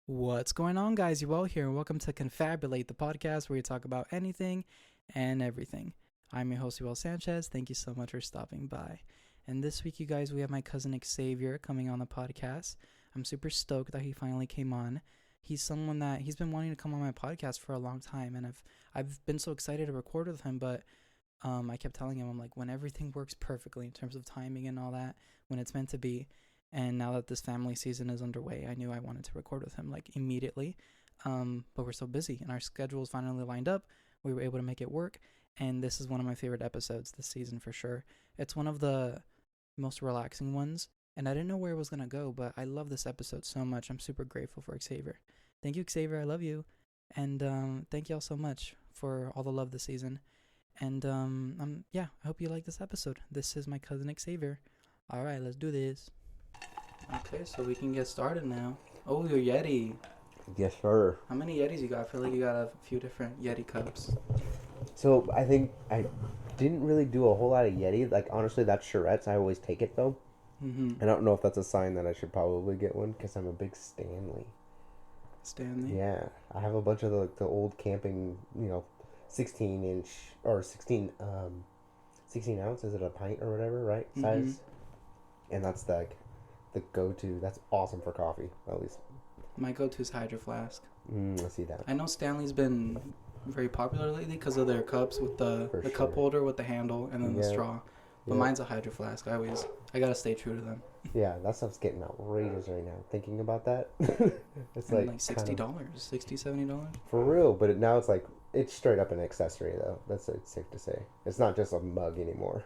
What's going on, guys? You all here, and welcome to Confabulate, the podcast where we talk about anything and everything. I'm your host, Xavier Sanchez. Thank you so much for stopping by. And this week, you guys, we have my cousin Xavier coming on the podcast. I'm super stoked that he finally came on. He's someone that he's been wanting to come on my podcast for a long time, and I've been so excited to record with him, but I kept telling him, I'm like, when everything works perfectly in terms of timing and all that, when it's meant to be. And now that this family season is underway, I knew I wanted to record with him like immediately. But we're so busy and our schedules finally lined up. We were able to make it work. And this is one of my favorite episodes this season for sure. It's one of the most relaxing ones. And I didn't know where it was going to go, but I love this episode so much. I'm super grateful for Xavier. Thank you, Xavier. I love you. And thank you all so much for all the love this season. And I hope you like this episode. This is my cousin Xavier. All right, let's do this. Okay, so we can get started now. Oh, your Yeti. Yes, sir. How many Yetis you got? I feel like you got a few different Yeti cups. So I think I didn't really do a whole lot of Yeti. Like, honestly, that's Charette's. I always take it, though. Mm-hmm. I don't know if that's a sign that I should probably get one, because I'm a big Stanley. Stanley? Yeah. I have a bunch of the old camping, 16-inch, or 16 ounce, is it a pint or whatever, right? Size. Mm-hmm. And that's the go-to. That's awesome for coffee, at least. My go-to is Hydro Flask. I see that. I know Stanley's been very popular lately because of their cups with the cup holder with the handle and then the straw. But mine's a Hydro Flask. I gotta stay true to them. Yeah, that stuff's getting outrageous right now. Thinking about that, it's like $60, $70. For real, but now it's straight up an accessory though. It's safe to say. It's not just a mug anymore.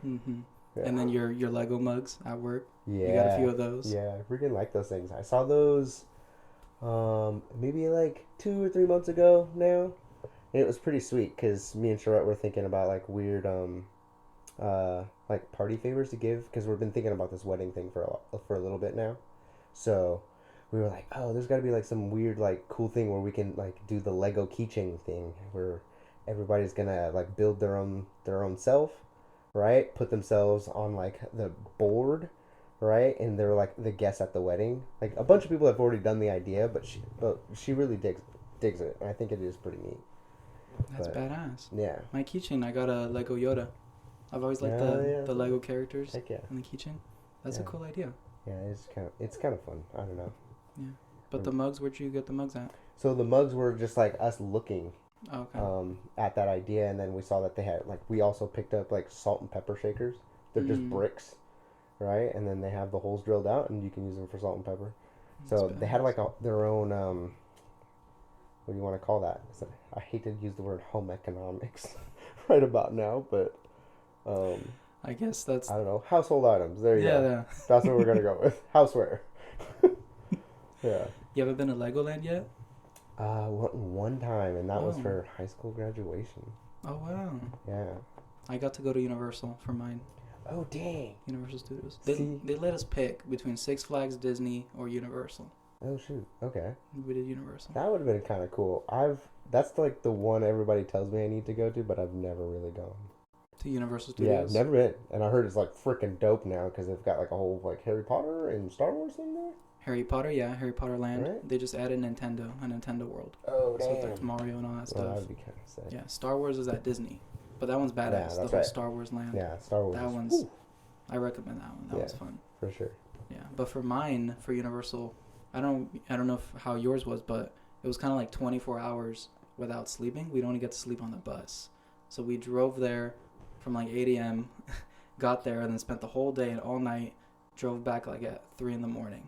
Mm-hmm. Yeah. And then your Lego mugs at work. Yeah, you got a few of those. Yeah, I freaking like those things. I saw those, maybe like 2 or 3 months ago now. And it was pretty sweet because me and Charette were thinking about like weird like party favors to give, because we've been thinking about this wedding thing for a little bit now. So we were like, oh, there's got to be like some weird like cool thing where we can like do the Lego keychain thing where everybody's gonna like build their own self, right? Put themselves on like the board, right? And they're like the guests at the wedding. Like a bunch of people have already done the idea, but she really digs it. And I think it is pretty neat. That's badass. Yeah. My keychain, I got a Lego Yoda. I've always liked the Lego characters. Heck yeah. And the keychain. That's a cool idea. Yeah, it's kind of fun. I don't know. Yeah. But the mugs, where'd you get the mugs at? So the mugs were just like us looking at that idea, and then we saw that they had like, we also picked up like salt and pepper shakers. They're just bricks, right? And then they have the holes drilled out, and you can use them for salt and pepper. So they had like their own what do you want to call that? I hate to use the word home economics right about now, but I guess that's, I don't know, household items. There you go. Yeah. That's what we're gonna go with. Houseware. Yeah. You ever been to Legoland yet? One time, and that was for high school graduation. Oh wow. Yeah. I got to go to Universal for mine. Oh dang. Universal Studios. They let us pick between Six Flags, Disney, or Universal. Oh shoot. Okay. We did Universal. That would have been kind of cool. That's like the one everybody tells me I need to go to, but I've never really gone. To Universal Studios? Yeah, never been. And I heard it's like freaking dope now because they've got like a whole like Harry Potter and Star Wars thing there. Harry Potter, yeah, Harry Potter Land. Right? They just added a Nintendo World. Oh, damn. So it's like Mario and all that stuff. That would be kind of sick. Yeah, Star Wars is at Disney, but that one's badass. Yeah, the whole Star Wars Land. Yeah, Star Wars. That one's. I recommend that one. That was fun. For sure. Yeah, but for mine, for Universal, I don't know how yours was, but it was kind of like 24 hours without sleeping. We'd only get to sleep on the bus, so we drove there from like 8 a.m., got there, and then spent the whole day and all night. Drove back like at 3 a.m.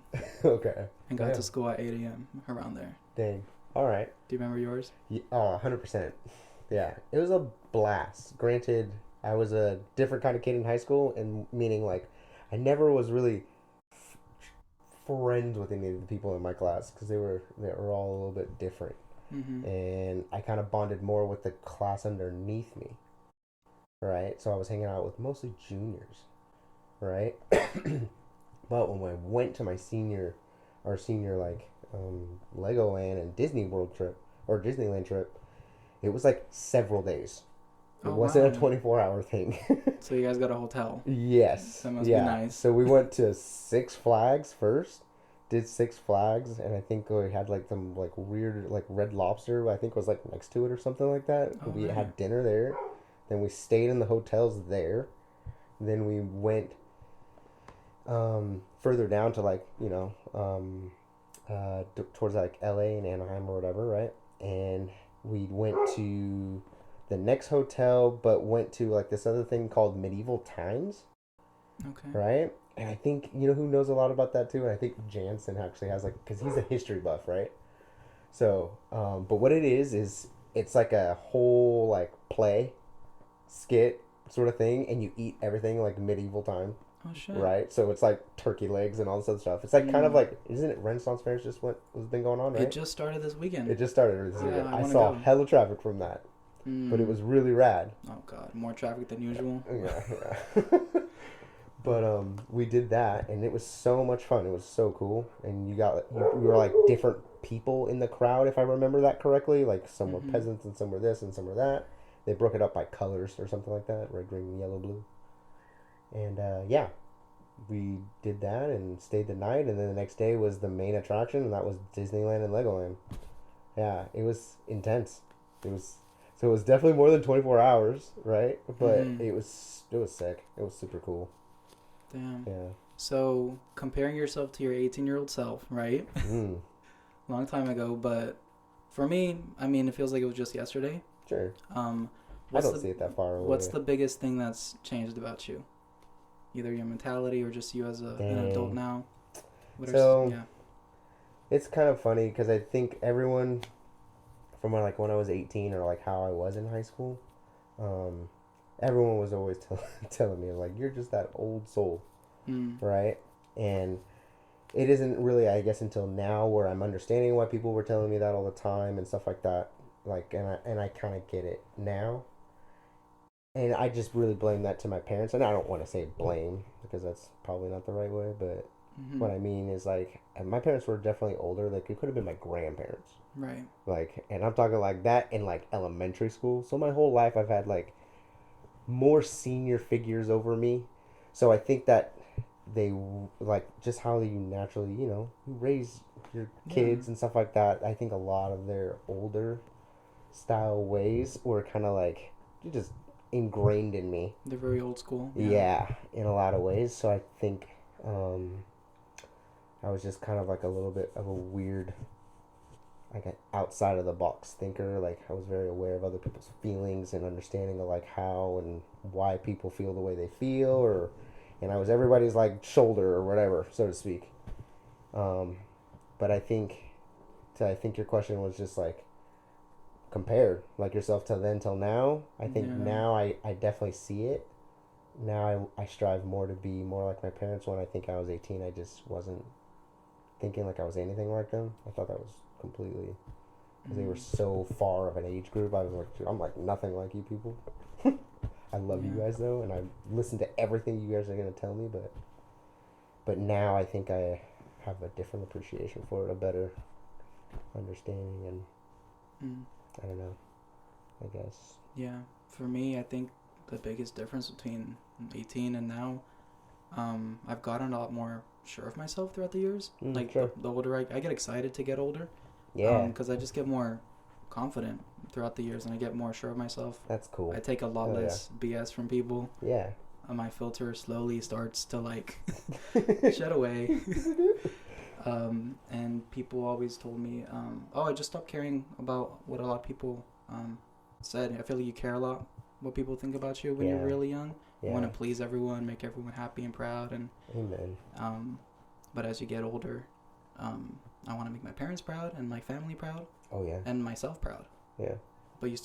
Okay. And got to school at 8 a.m. around there. Dang. All right. Do you remember yours? Yeah, 100%. Yeah. It was a blast. Granted, I was a different kind of kid in high school, and meaning like I never was really friends with any of the people in my class because they were all a little bit different. Mm-hmm. And I kind of bonded more with the class underneath me. Right? So I was hanging out with mostly juniors. Right? But when I went to my senior like Legoland and Disney World trip or Disneyland trip, it was like several days. It wasn't a 24-hour thing. So you guys got a hotel? Yes. That must be nice. So we went to Six Flags first, did Six Flags, and I think we had like some like weird like Red Lobster. I think was like next to it or something like that. Oh, We man. had dinner there. Then we stayed in the hotels there. Then we went further down to like towards like L.A. and Anaheim or whatever, right? And we went to the next hotel, but went to like this other thing called Medieval Times, Okay. right? And I think you know who knows a lot about that too. And I think Jansen actually has like because he's a history buff, right? So, but what it is it's like a whole like play skit sort of thing, and you eat everything like medieval time, Oh, shit. right? So it's like turkey legs and all this other stuff. It's like kind of Mm. like isn't it Renaissance Fairs just what has been going on, right? It just started this weekend. It just started this Yeah, weekend. I I wanna saw go. hella traffic from that, but it Mm. was really rad. Oh, God. More traffic than usual. Yeah, yeah. But we did that, and it was so much fun. It was so cool, and we were like different people in the crowd, if I remember that correctly. Like some were Mm-hmm. peasants, and some were this, and some were that. They broke it up by colors or something like that: red, green, yellow, blue. And yeah, we did that and stayed the night, and then the next day was the main attraction, and that was Disneyland and Legoland. Yeah, it was intense. It was so it was definitely more than 24 hours, right? But Mm-hmm. it was sick. It was super cool. Damn. Yeah. So, comparing yourself to your 18-year-old self, right? Mm, Long time ago, but for me, I mean, it feels like it was just yesterday. sure. Um, I what's don't the see it that far away. what's the biggest thing that's changed about you? Either your mentality or just you as an adult Dang. now. So Yeah. it's kind of funny because I think everyone from when I was 18 or like how I was in high school, um, everyone was always telling me like you're just that old soul, Mm. right? And it isn't really I guess until now where I'm understanding why people were telling me that all the time and stuff like that. Like and I kind of get it now. And I just really blame that to my parents. And I don't want to say blame because that's probably not the right way, but Mm-hmm. what I mean is like my parents were definitely older. Like it could have been my grandparents. Right. Like and I'm talking like that in like elementary school. So my whole life I've had like more senior figures over me. So I think that they like just how you naturally, you raise your Yeah. kids and stuff like that. I think a lot of their older style ways were kind of like just ingrained in me. They're very old school. Yeah, in a lot of ways. So I think I was just kind of like a little bit of a weird, like an outside of the box thinker. Like I was very aware of other people's feelings and understanding of like how and why people feel the way they feel, and I was everybody's like shoulder or whatever, so to speak. Um, but I think your question was just like compared like yourself to then till now. I think Yeah. now I definitely see it. Now I strive more to be more like my parents. When I think I was 18, I just wasn't thinking like I was anything like them. I thought that was completely because they were Mm. so far of an age group. I was like, dude, I'm like nothing like you people. I love you Yeah. guys though, and I listen to everything you guys are gonna tell me. But now I think I have a different appreciation for it, a better understanding, and Mm. I don't know. I guess. Yeah. For me, I think the biggest difference between 18 and now, I've gotten a lot more sure of myself throughout the years. Like Sure. the older I get excited to get older. Yeah, Because I just get more confident throughout the years and I get more sure of myself. that's cool. I take a lot Oh, yeah. less BS from people. Yeah. My filter slowly starts to like shed away. And people always told me, oh, I just stopped caring about what a lot of people said. I feel like you care a lot what people think about you when you're Yeah. really young. You want Yeah. to please everyone, make everyone happy and proud. And Amen. but as you get older, I want to make my parents proud and my family proud Oh yeah. and myself proud. Yeah. But I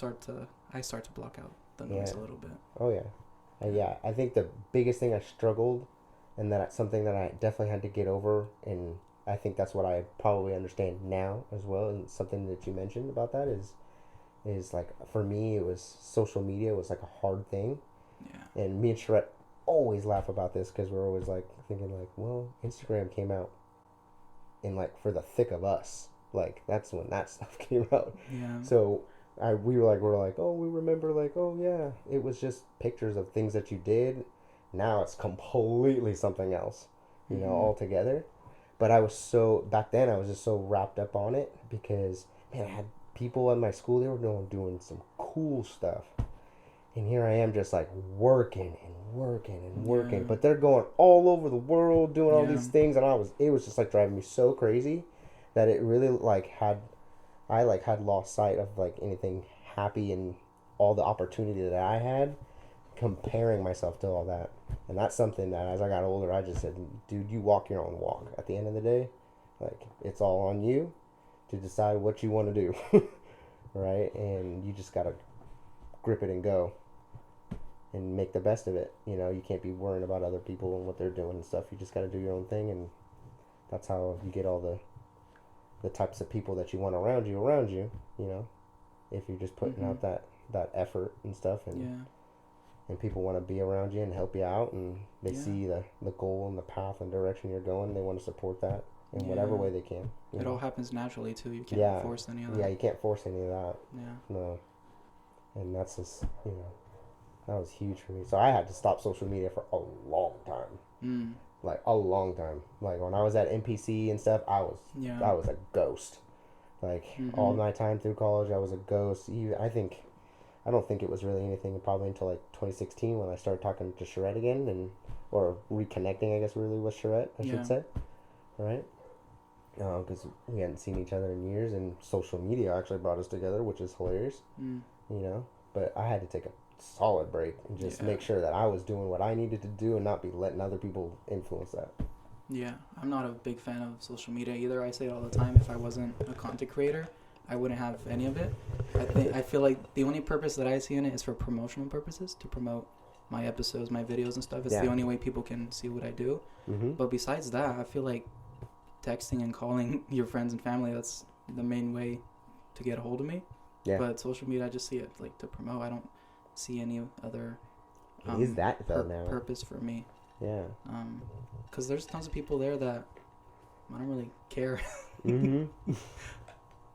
start to block out the noise Yeah. a little bit. Oh yeah. Yeah. I think the biggest thing I struggled, and something that I definitely had to get over, and I think that's what I probably understand now as well. And something that you mentioned about that is like for me, it was social media was like a hard thing, Yeah. and me and Shrek always laugh about this because we're always like thinking like, well, Instagram came out in like for the thick of us, like that's when that stuff came out. Yeah. So we're like, oh, we remember like, oh yeah, it was just pictures of things that you did. Now it's completely something else, Mhm. altogether. But I was so, back then I was just so wrapped up on it because, man, I had people at my school, they were doing some cool stuff. And here I am just like working and working and working. Yeah. But they're going all over the world doing all Yeah. these things. And it was just like driving me so crazy that it really like had lost sight of like anything happy and all the opportunity that I had comparing myself to all that. And that's something that as I got older, I just said, dude, you walk your own walk. At the end of the day, like it's all on you to decide what you want to do. Right? And you just got to grip it and go and make the best of it. You know, you can't be worrying about other people and what they're doing and stuff. You just got to do your own thing, and that's how you get all the types of people that you want around you, you know, if you're just putting out that effort and stuff, and people want to be around you and help you out, and they see the goal and the path and direction you're going. They want to support that in whatever way they can. It all happens naturally too. You can't force any of that. Yeah, you can't force any of that. Yeah. No. And that's just, you know, that was huge for me. So I had to stop social media for a long time. Like a long time. Like when I was at NPC and stuff, I was a ghost. Like all my time through college, I was a ghost. I don't think it was really anything probably until like 2016 when I started talking to Charette again, or reconnecting, I guess, really with Charette, I should say, right? Because we hadn't seen each other in years, and social media actually brought us together, which is hilarious, you know. But I had to take a solid break and just make sure that I was doing what I needed to do and not be letting other people influence that. Yeah, I'm not a big fan of social media either. I say it all the time. If I wasn't a content creator, I wouldn't have any of it. I feel like the only purpose that I see in it is for promotional purposes, to promote my episodes, my videos and stuff. It's the only way people can see what I do. But besides that, I feel like texting and calling your friends and family, that's the main way to get a hold of me. Yeah. But social media, I just see it like to promote. I don't see any other is that though now purpose for me. Yeah. Because there's tons of people there that I don't really care.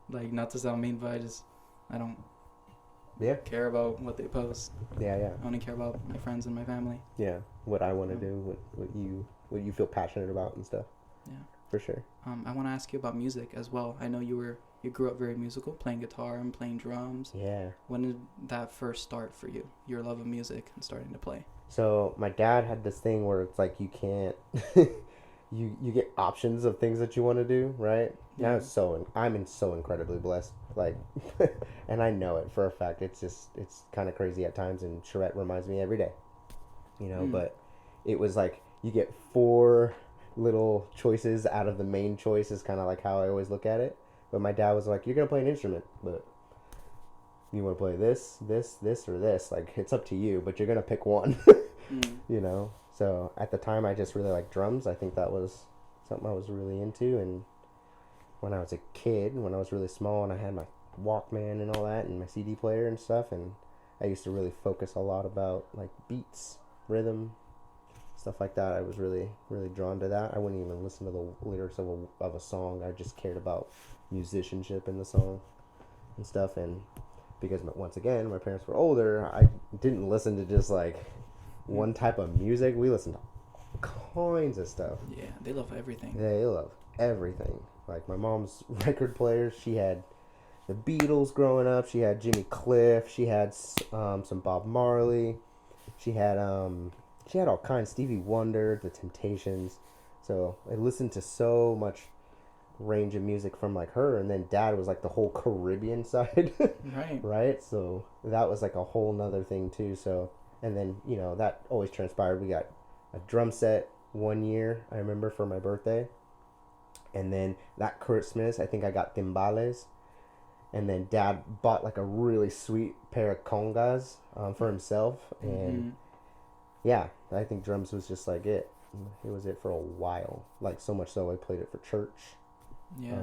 Like, not to sound mean, but I don't care about what they post. I only care about my friends and my family. Yeah, what I want to do, what you feel passionate about and stuff. Yeah, for sure. I want to ask you about music as well. I know you grew up very musical, playing guitar and playing drums. Yeah. When did that first start for you? Your love of music and starting to play? So my dad had this thing where it's like you can't, you get options of things that you want to do, right? Yeah. I'm so incredibly blessed, like, and I know it for a fact. It's kind of crazy at times, and Charette reminds me every day, you know. But it was like you get 4 little choices out of the main choice is kind of like how I always look at it. But my dad was like, "You're gonna play an instrument, but you want to play this, or this. Like, it's up to you, but you're gonna pick one." You know. So at the time, I just really liked drums. I think that was something I was really into. And when I was a kid, when I was really small, and I had my Walkman and all that, and my CD player and stuff, and I used to really focus a lot about like beats, rhythm, stuff like that. I was really, really drawn to that. I wouldn't even listen to the lyrics of a song. I just cared about musicianship in the song and stuff. And because once again, my parents were older, I didn't listen to just like one type of music. We listened to all kinds of stuff. Yeah, they love everything. They love everything. Like my mom's record player, she had the Beatles growing up. She had Jimmy Cliff. She had some Bob Marley. She had all kinds. Stevie Wonder, The Temptations. So I listened to so much range of music from like her, and then Dad was like the whole Caribbean side. Right. So that was like a whole nother thing too. So, and then, you know, that always transpired. We got a drum set one year, I remember, for my birthday. And then that Christmas, I think I got timbales. And then Dad bought like a really sweet pair of congas for himself. And yeah, I think drums was just like it. It was it for a while. Like so much so I played it for church. Yeah.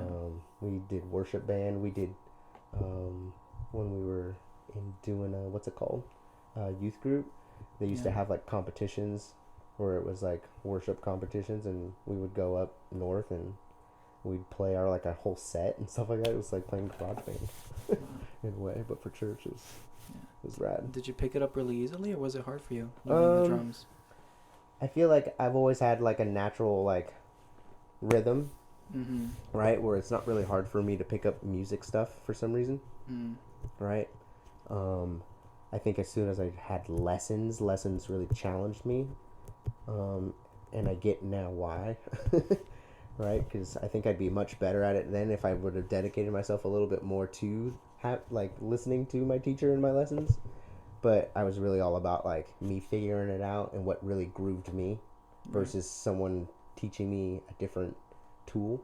We did worship band. We did when we were doing what's it called? Youth group. They used to have like competitions where it was like worship competitions, and we would go up north and we'd play our like a whole set and stuff like that. It was like playing garage band in a way, but for church it was rad. Did you pick it up really easily, or was it hard for you learning the drums? I feel like I've always had like a natural like rhythm, Mm-hmm. right? Where it's not really hard for me to pick up music stuff for some reason, Mm. right? Um, I think as soon as I had lessons really challenged me, and I get now why, right? Because I think I'd be much better at it then if I would have dedicated myself a little bit more to like listening to my teacher in my lessons. But I was really all about like me figuring it out and what really grooved me Right. versus someone teaching me a different tool.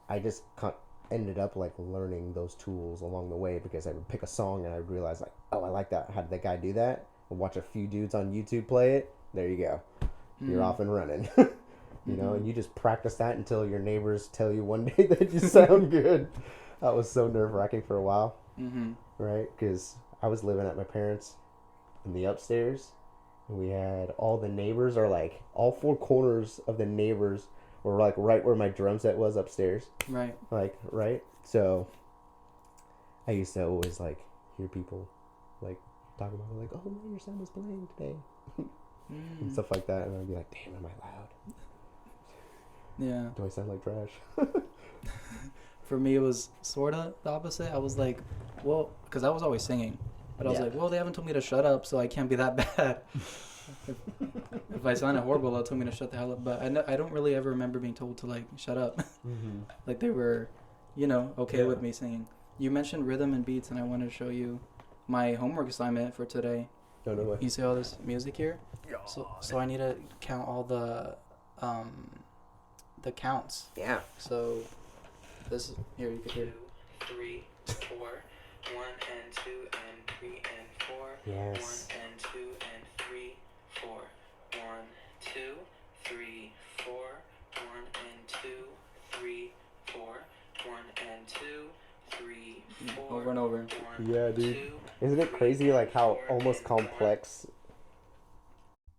I just ended up like learning those tools along the way because I would pick a song and I would realize like, oh, I like that. How did that guy do that? And watch a few dudes on YouTube play it. There you go. You're off and running. You know, and you just practice that until your neighbors tell you one day that you sound good. That was so nerve-wracking for a while, right? Because I was living at my parents' in the upstairs, and we had all the neighbors, or like all four corners of the neighbors were like right where my drum set was upstairs. Right. Like, right? So I used to always like hear people like talk about like, oh man, your son was playing today. And stuff like that, and I'd be like, damn, am I loud? Yeah. Do I sound like trash? For me, it was sort of the opposite. I was like, well, because I was always singing. But I was like, well, they haven't told me to shut up, so I can't be that bad. If I sounded horrible, they'll tell me to shut the hell up. But I don't really ever remember being told to, like, shut up. Like, they were, okay with me singing. You mentioned rhythm and beats, and I wanted to show you my homework assignment for today. No way. You see all this music here? So I need to count all the counts. Yeah. So this here you can hear. 2, 3, 4, 1 and 2 and 3 and 4. Yes. 1 and 2 and 3, 4. 1, 2, 3, 4. 1 and 2, 3, 4. 1 and 2, 3, 4. Over and over. 1, Yeah, dude. 2, Isn't it crazy like how 4, almost and 1. complex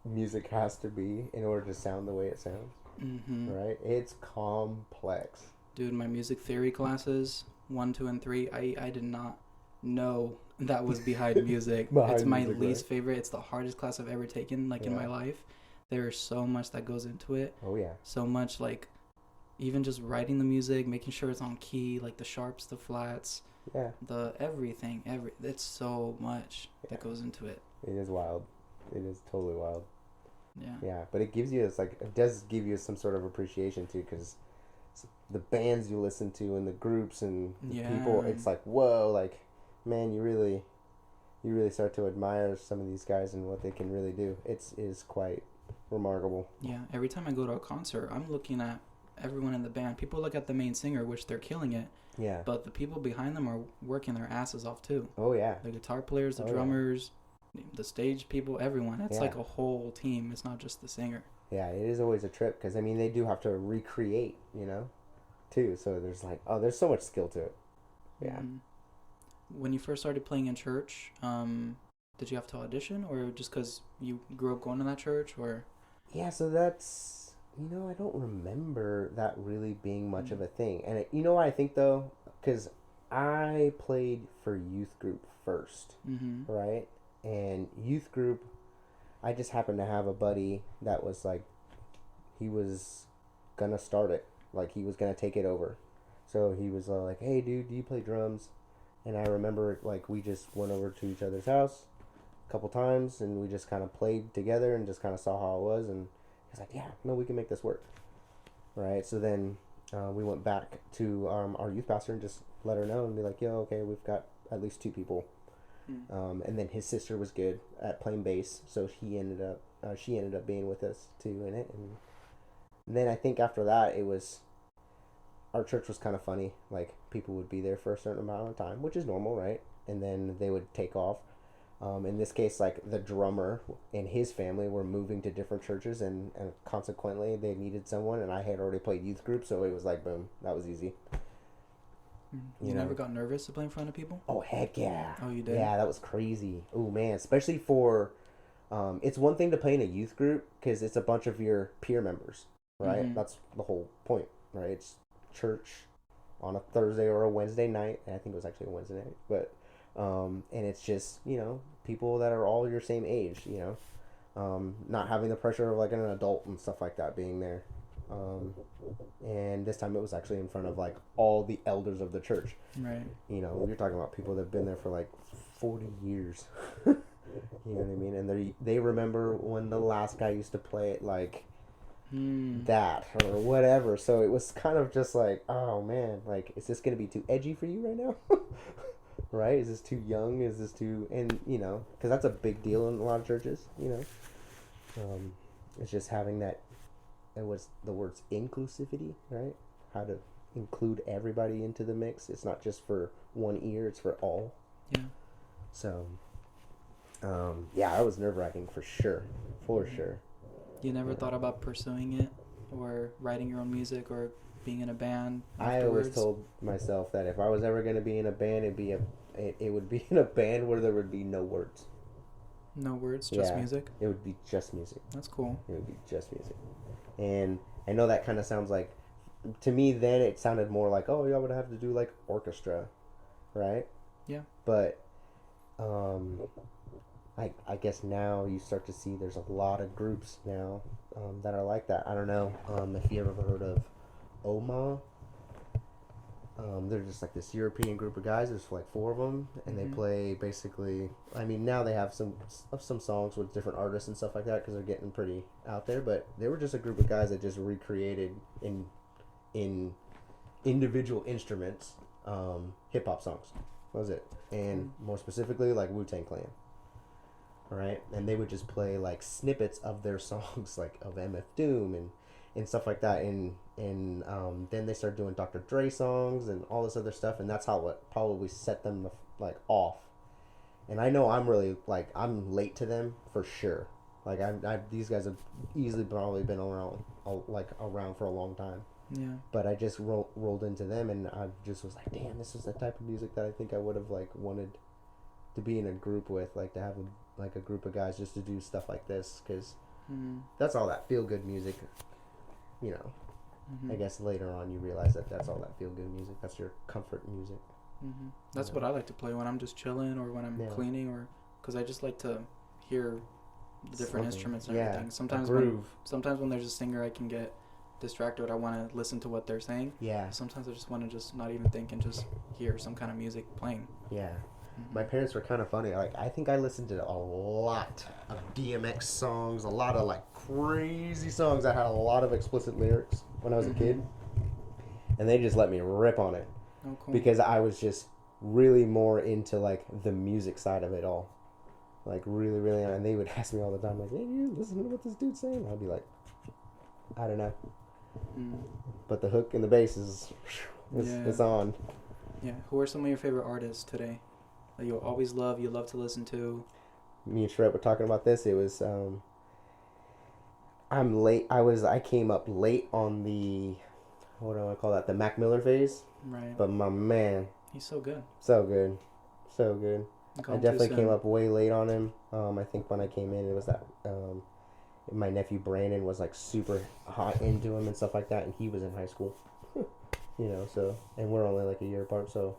music has to be in order to sound the way it sounds? Right? It's complex. Dude, my music theory classes 1, 2, and 3, I did not know that was behind music. It's my music, least right? favorite. It's the hardest class I've ever taken, like, in my life. There's so much that goes into it. Oh yeah. So much, like, even just writing the music, making sure it's on key, like the sharps, the flats, the everything. It's so much that goes into it. It is wild. It is totally wild. Yeah. Yeah, but it gives you, it does give you some sort of appreciation too, because the bands you listen to and the groups and the people, it's like, whoa, like, man, you really start to admire some of these guys and what they can really do. It is quite remarkable. Yeah, every time I go to a concert, I'm looking at everyone in the band. People look at the main singer, which they're killing it. Yeah. But the people behind them are working their asses off too. Oh yeah. The guitar players, the drummers, the stage people, everyone. It's like a whole team. It's not just the singer. Yeah, it is always a trip because, I mean, they do have to recreate, too. So there's there's so much skill to it. Yeah. When you first started playing in church, did you have to audition, or just because you grew up going to that church, or? Yeah, so that's, I don't remember that really being much of a thing. And you know what I think, though? Because I played for youth group first, right? And youth group, I just happened to have a buddy that was like, he was gonna start it. Like, he was gonna take it over. So he was like, hey, dude, do you play drums? And I remember, like, we just went over to each other's house a couple times, and we just kind of played together and just kind of saw how it was. And he was like, yeah, no, we can make this work. Right? So then we went back to our youth pastor and just let her know and be like, yo, okay, we've got at least 2 people. And then his sister was good at playing bass, so she ended up being with us too in it. And then I think after that, our church was kind of funny. Like, people would be there for a certain amount of time, which is normal, right? And then they would take off. In this case, like, the drummer and his family were moving to different churches, and consequently they needed someone, and I had already played youth group, so it was like, boom, that was easy. You never got nervous to play in front of people? Oh, heck yeah. Oh, you did? Yeah, that was crazy. Oh, man. Especially for, it's one thing to play in a youth group because it's a bunch of your peer members, right? That's the whole point, right? It's church on a Thursday or a Wednesday night. I think it was actually a Wednesday night. But, and it's just, people that are all your same age, not having the pressure of like an adult and stuff like that being there. And this time it was actually in front of like all the elders of the church. Right. You know, you're talking about people that have been there for like 40 years. You know what I mean? And they remember when the last guy used to play it like that or whatever. So it was kind of just like, oh man, like, is this going to be too edgy for you right now? Right? Is this too young? Is this too, and you know, because that's a big deal in a lot of churches, you know. It's just having that, it was the words inclusivity, right? How to include everybody into the mix. It's not just for one ear, it's for all. Yeah. So, yeah, it was nerve-wracking for sure. For sure. You never thought about pursuing it or writing your own music or being in a band I afterwards? always told myself that if I was ever going to be in a band, it would be in a band where there would be no words. No words, just music? It would be just music. That's cool. It would be just music. And I know that kind of sounds like, to me then it sounded more like, oh, y'all would have to do like orchestra, right? Yeah. But I guess now you start to see there's a lot of groups now that are like that. I don't know if you ever heard of Oma. They're just like this European group of guys. There's like 4 of them, and they play basically. I mean, now they have some songs with different artists and stuff like that because they're getting pretty out there. But they were just a group of guys that just recreated in individual instruments hip hop songs. That was it, and more specifically like Wu-Tang Clan. Right, and they would just play like snippets of their songs, like of MF Doom and stuff like that, and then they started doing Dr. Dre songs and all this other stuff, and that's how what probably set them like off. And I know I'm really like I'm late to them for sure. Like I these guys have easily probably been around for a long time. Yeah. But I just rolled into them, and I just was like, damn, this is the type of music that I think I would have like wanted to be in a group with, like to have a group of guys just to do stuff like this, because that's all that feel good music, you know. I guess later on you realize that that's all that feel good music. That's your comfort music. That's what I like to play when I'm just chilling or when I'm cleaning, or because I just like to hear the different instruments and everything. Sometimes when there's a singer, I can get distracted. I want to listen to what they're saying. Yeah. Sometimes I just want to just not even think and just hear some kind of music playing. Yeah. My parents were kind of funny. Like, I think I listened to a lot of DMX songs, a lot of like crazy songs that had a lot of explicit lyrics when I was a kid, and they just let me rip on it. Oh, cool. Because I was just really more into like the music side of it all, like really, really. And they would ask me all the time, like, "Hey, you listen to what this dude's saying?" I'd be like, "I don't know," but the hook and the bass it's on. Yeah. Who are some of your favorite artists today that you always love, you love to listen to? Me and Shred were talking about this. It was I'm late. I came up late on the, what do I call that? The Mac Miller phase. Right. But my man, he's so good. So good. So good. I definitely came up way late on him. I think when I came in, it was that my nephew Brandon was like super hot into him and stuff like that, and he was in high school. You know, so, and we're only like a year apart, so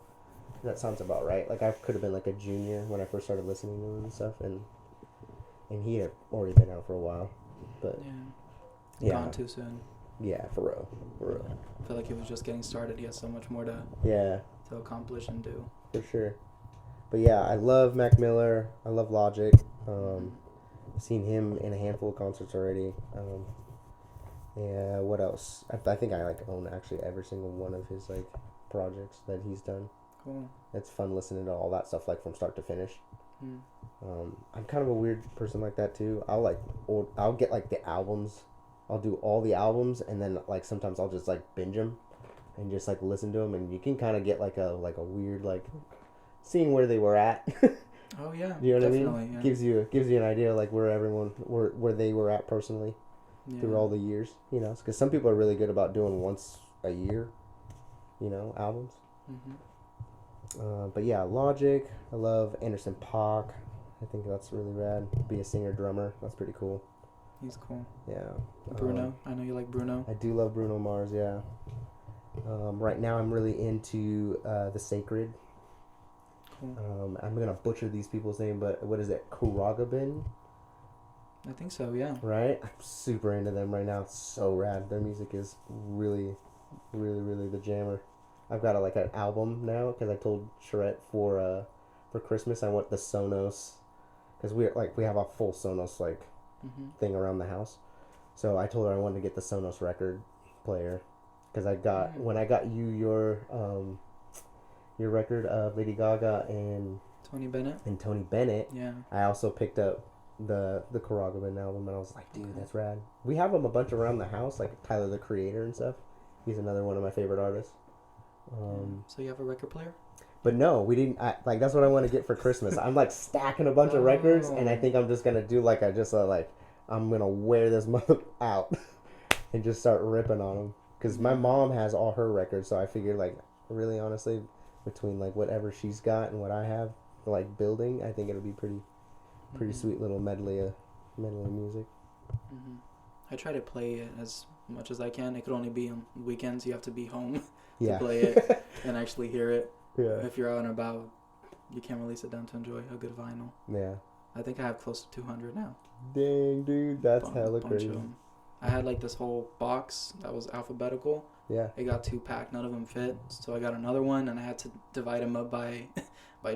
that sounds about right. Like, I could have been like a junior when I first started listening to him and stuff, and he had already been out for a while, but gone too soon. Yeah, for real. I feel like he was just getting started. He has so much more to accomplish and do. For sure. But yeah, I love Mac Miller. I love Logic. I've seen him in a handful of concerts already. Yeah, what else? I think I like own actually every single one of his like projects that he's done. Cool. It's fun listening to all that stuff like from start to finish. I'm kind of a weird person like that too. I'll get like the albums. I'll do all the albums, and then like sometimes I'll just like binge them and just like listen to them, and you can kind of get like a weird like seeing where they were at. Oh yeah, you know what I mean? Yeah. Gives you an idea like where they were at personally through all the years. You know, because some people are really good about doing once a year, you know, albums. But yeah, Logic. I love Anderson .Paak. I think that's really rad. Be a singer drummer. That's pretty cool. He's cool. Yeah. Bruno. I know you like Bruno. I do love Bruno Mars. Yeah. Right now I'm really into The Sacred. Cool. I'm gonna butcher these people's name, but what is it? Kuragabin. I think so, yeah. Right? I'm super into them right now. It's so rad. Their music is really, really, really the jammer. I've got like an album now because I told Charette for Christmas I want the Sonos because we have a full Sonos like thing around the house. So I told her I wanted to get the Sonos record player because I got when I got you your record of Lady Gaga and Tony Bennett. Yeah. I also picked up the Karagabin album, and I was like, dude, that's rad. We have them a bunch around the house, like Tyler the Creator and stuff. He's another one of my favorite artists. So you have a record player? But no, we didn't. Like that's what I want to get for Christmas. I'm like stacking a bunch of records, and I think I'm just gonna do like I'm gonna wear this mother out and just start ripping on them. Because my mom has all her records, so I figured like really honestly, between like whatever she's got and what I have, like building, I think it'll be pretty sweet little medley of music. I try to play it as much as I can. It could only be on weekends. You have to be home Yeah. to play it and actually hear it. Yeah. If you're out and about, you can't really sit down to enjoy a good vinyl. Yeah. I think I have close to 200 now. Dang, dude, that's hella crazy. I had like this whole box that was alphabetical. Yeah. It got 2-pack. None of them fit. So I got another one, and I had to divide them up by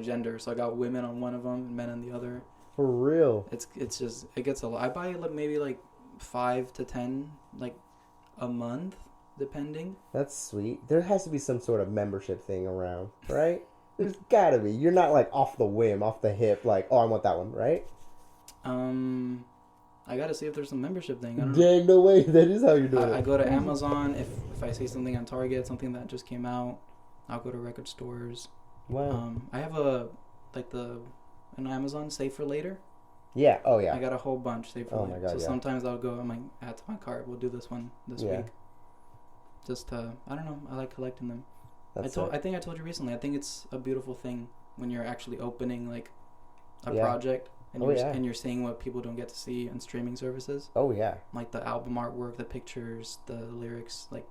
gender. So I got women on one of them and men on the other. For real. It's just, it gets a lot. I buy maybe like 5 to 10 like a month, depending. That's sweet. There has to be some sort of membership thing around, right? There's gotta be. You're not like off the whim, off the hip, like, oh, I want that one, right? I gotta see if there's some membership thing. I don't Dang, no way. That is how you do it. I go to Amazon. If I see something on Target, something that just came out, I'll go to record stores. Wow. I have an Amazon Save for Later. Yeah. Oh, yeah. I got a whole bunch saved for later. My God, so sometimes I'll go, add to my cart. We'll do this one this week. Just, I don't know. I like collecting them. I think I told you recently. I think it's a beautiful thing when you're actually opening like a project and and you're seeing what people don't get to see on streaming services. Oh yeah. Like the album artwork, the pictures, the lyrics. Like,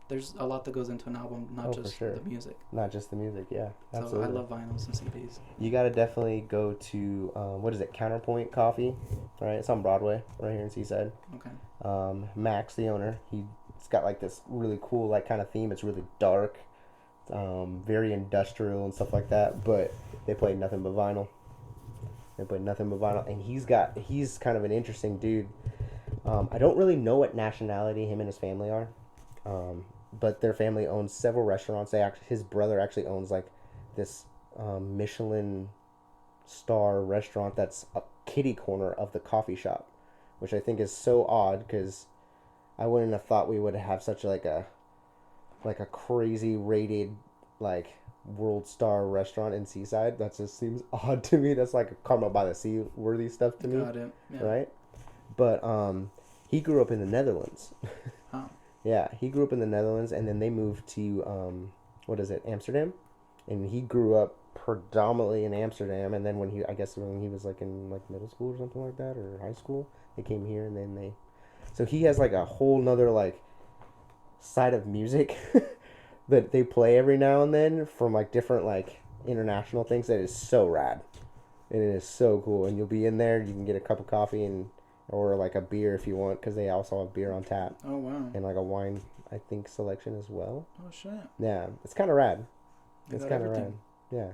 there's a lot that goes into an album, not just the music. Not just the music, yeah. Absolutely. So I love vinyls and CDs. You gotta definitely go to what is it? Counterpoint Coffee, right? It's on Broadway, right here in Seaside. Okay. Max, the owner, he's got like this really cool like kind of theme. It's really dark, very industrial and stuff like that. But they play nothing but vinyl. And he's kind of an interesting dude. I don't really know what nationality him and his family are, but their family owns several restaurants. His brother actually owns like this Michelin star restaurant that's a kitty corner of the coffee shop, which I think is so odd because I wouldn't have thought we would have such like a crazy rated like world star restaurant in Seaside. That just seems odd to me. That's like a Karma by the Sea worthy stuff to me. Got it. Yeah. Right? But he grew up in the Netherlands. Oh. Yeah, he grew up in the Netherlands, and then they moved to Amsterdam, and he grew up predominantly in Amsterdam. And then when he was like in like middle school or something like that, or high school, they came here, and then so he has like a whole nother like side of music that they play every now and then from like different like international things that is so rad, and it is so cool. And you'll be in there, you can get a cup of coffee or like a beer if you want, because they also have beer on tap. Oh wow. And like a wine, I think, selection as well. Oh shit. Yeah, it's kind of rad. It's kind of rad. Yeah.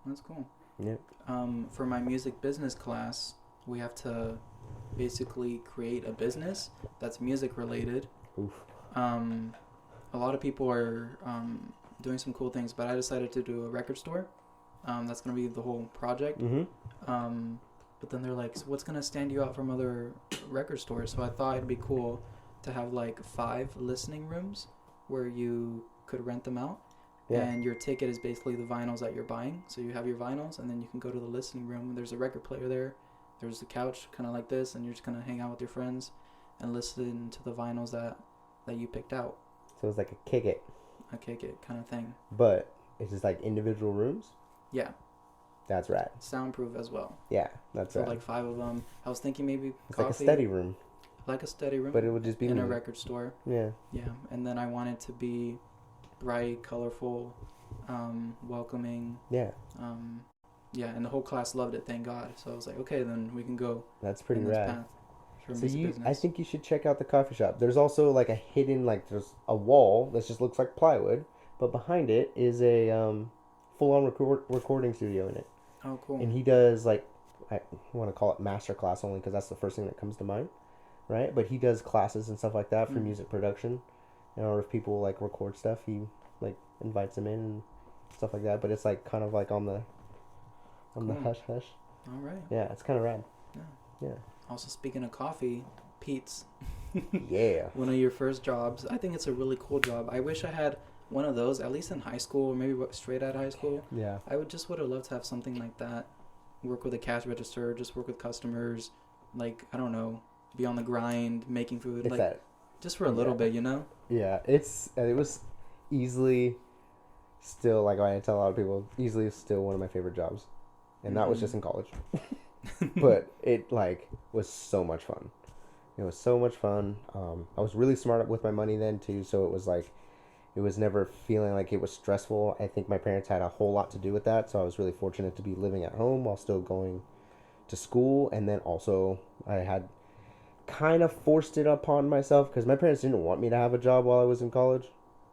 That's cool. Yep. For my music business class, we have to basically create a business that's music related. Oof. A lot of people are doing some cool things, but I decided to do a record store. That's gonna be the whole project. Mm-hmm. But then they're like, so what's gonna stand you out from other record stores? So I thought it'd be cool to have like 5 listening rooms where you could rent them out. Yeah. And your ticket is basically the vinyls that you're buying. So you have your vinyls, and then you can go to the listening room. There's a record player there. There's a couch kind of like this, and you're just gonna hang out with your friends and listen to the vinyls that you picked out. So it's like a kick it kind of thing. But it's just like individual rooms? Yeah. That's rad. Soundproof as well. Yeah, that's so rad. So like 5 of them. I was thinking maybe it's coffee. like a study room. Like a study room. But it would just be in a record store. Yeah. Yeah, and then I want it to be bright, colorful, welcoming. Yeah. Yeah, and the whole class loved it, thank God. So I was like, okay, then we can go. That's pretty rad. Path. for a So music I business. think you should check out the coffee shop. There's also like a hidden, like there's a wall that just looks like plywood, but behind it is a full-on recording studio in it. Oh, cool. And he does like, I want to call it master class only because that's the first thing that comes to mind, right? But he does classes and stuff like that for music production. Or if people like record stuff, he like invites them in and stuff like that. But it's like kind of like on the Cool. hush hush. All right. Yeah, it's kind of rad. Yeah. Yeah. Also, speaking of coffee, Pete's. Yeah. One of your first jobs. I think it's a really cool job. I wish I had one of those, at least in high school, or maybe straight out of high school. Yeah. I would have loved to have something like that. Work with a cash register, just work with customers. Like, I don't know, be on the grind, making food. It's like, that. just for a little bit, you know? Yeah, it was easily still, like I tell a lot of people, easily still one of my favorite jobs. And that was just in college. But it like was so much fun. It was so much fun. I was really smart with my money then too, so it was like it was never feeling like it was stressful. I think my parents had a whole lot to do with that, so I was really fortunate to be living at home while still going to school. And then also I had kind of forced it upon myself because my parents didn't want me to have a job while I was in college.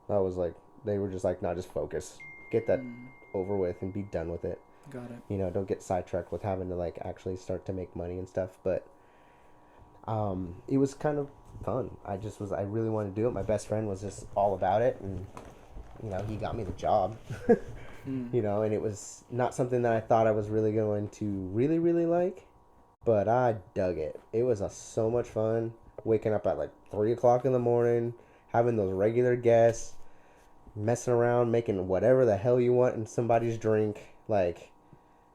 I was like, they were just like, nah, just focus, get that over with and be done with it. Got it. You know, don't get sidetracked with having to like actually start to make money and stuff. But it was kind of fun. I really wanted to do it. My best friend was just all about it, and you know, he got me the job. You know, and it was not something that I thought I was really going to really like, but I dug it. It was so much fun waking up at like 3:00 in the morning, having those regular guests, messing around, making whatever the hell you want in somebody's drink. Like,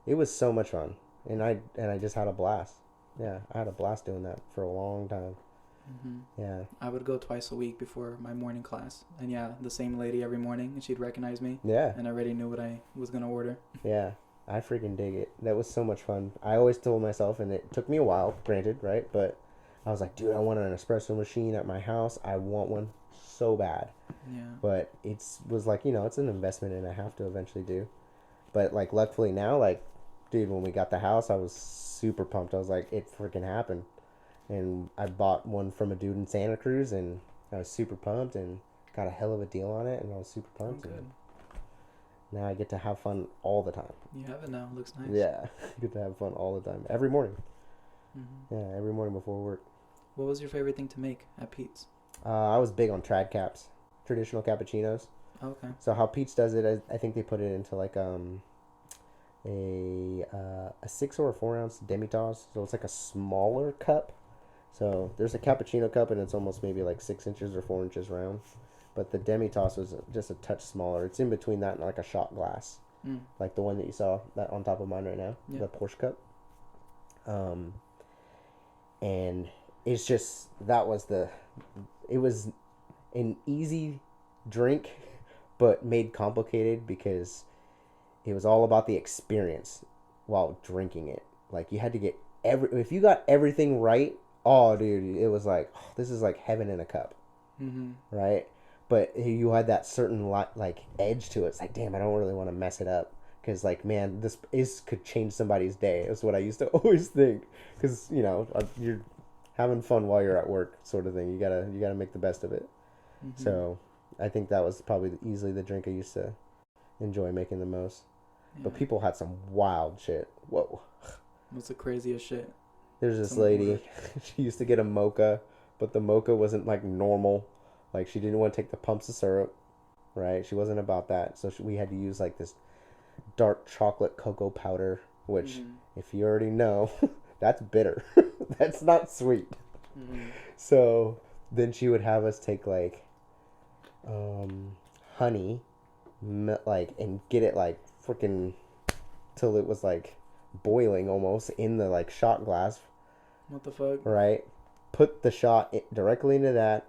it was so much fun, and I just had a blast. Yeah, I had a blast doing that for a long time. Yeah. I would go twice a week before my morning class, and yeah, the same lady every morning, and she'd recognize me. Yeah. And I already knew what I was gonna order. Yeah, I freaking dig it. That was so much fun. I always told myself, and it took me a while, granted, right? But I was like, dude, I want an espresso machine at my house. I want one so bad. Yeah. But was like, you know, it's an investment, and I have to eventually do. But like, luckily now, like, dude, when we got the house, I was super pumped. I was like, it freaking happened. And I bought one from a dude in Santa Cruz, and I was super pumped and got a hell of a deal on it, and I was super pumped. Good. Now I get to have fun all the time. You have it now. It looks nice. Yeah, I get to have fun all the time. Every morning. Yeah, every morning before work. What was your favorite thing to make at Pete's? I was big on trad caps, traditional cappuccinos. Okay. So how Pete's does it, I think they put it into like a 6 or a 4 ounce demi-tasse. So it's like a smaller cup. So there's a cappuccino cup, and it's almost maybe like 6 inches or 4 inches round. But the demi-tasse was just a touch smaller. It's in between that and like a shot glass. Like the one that you saw that on top of mine right now, the Porsche cup. And it's just, it was an easy drink, but made complicated because it was all about the experience while drinking it. Like, you had to get if you got everything right, oh dude, it was like, oh, this is like heaven in a cup. Right? But you had that certain like edge to it. It's like, damn, I don't really want to mess it up. Because, like, man, this could change somebody's day. Is what I used to always think. Because, you know, you're having fun while you're at work, sort of thing. You gotta make the best of it. So, I think that was probably easily the drink I used to enjoy making the most. Yeah. But people had some wild shit. Whoa. What's the craziest shit? There's this lady. She used to get a mocha, but the mocha wasn't like normal. Like, she didn't want to take the pumps of syrup, right? She wasn't about that. So we had to use like this dark chocolate cocoa powder, which, if you already know, that's bitter. That's not sweet. So then she would have us take like honey, like, and get it like freaking till it was like boiling almost in the like shot glass. What the fuck? Right? Put the shot directly into that,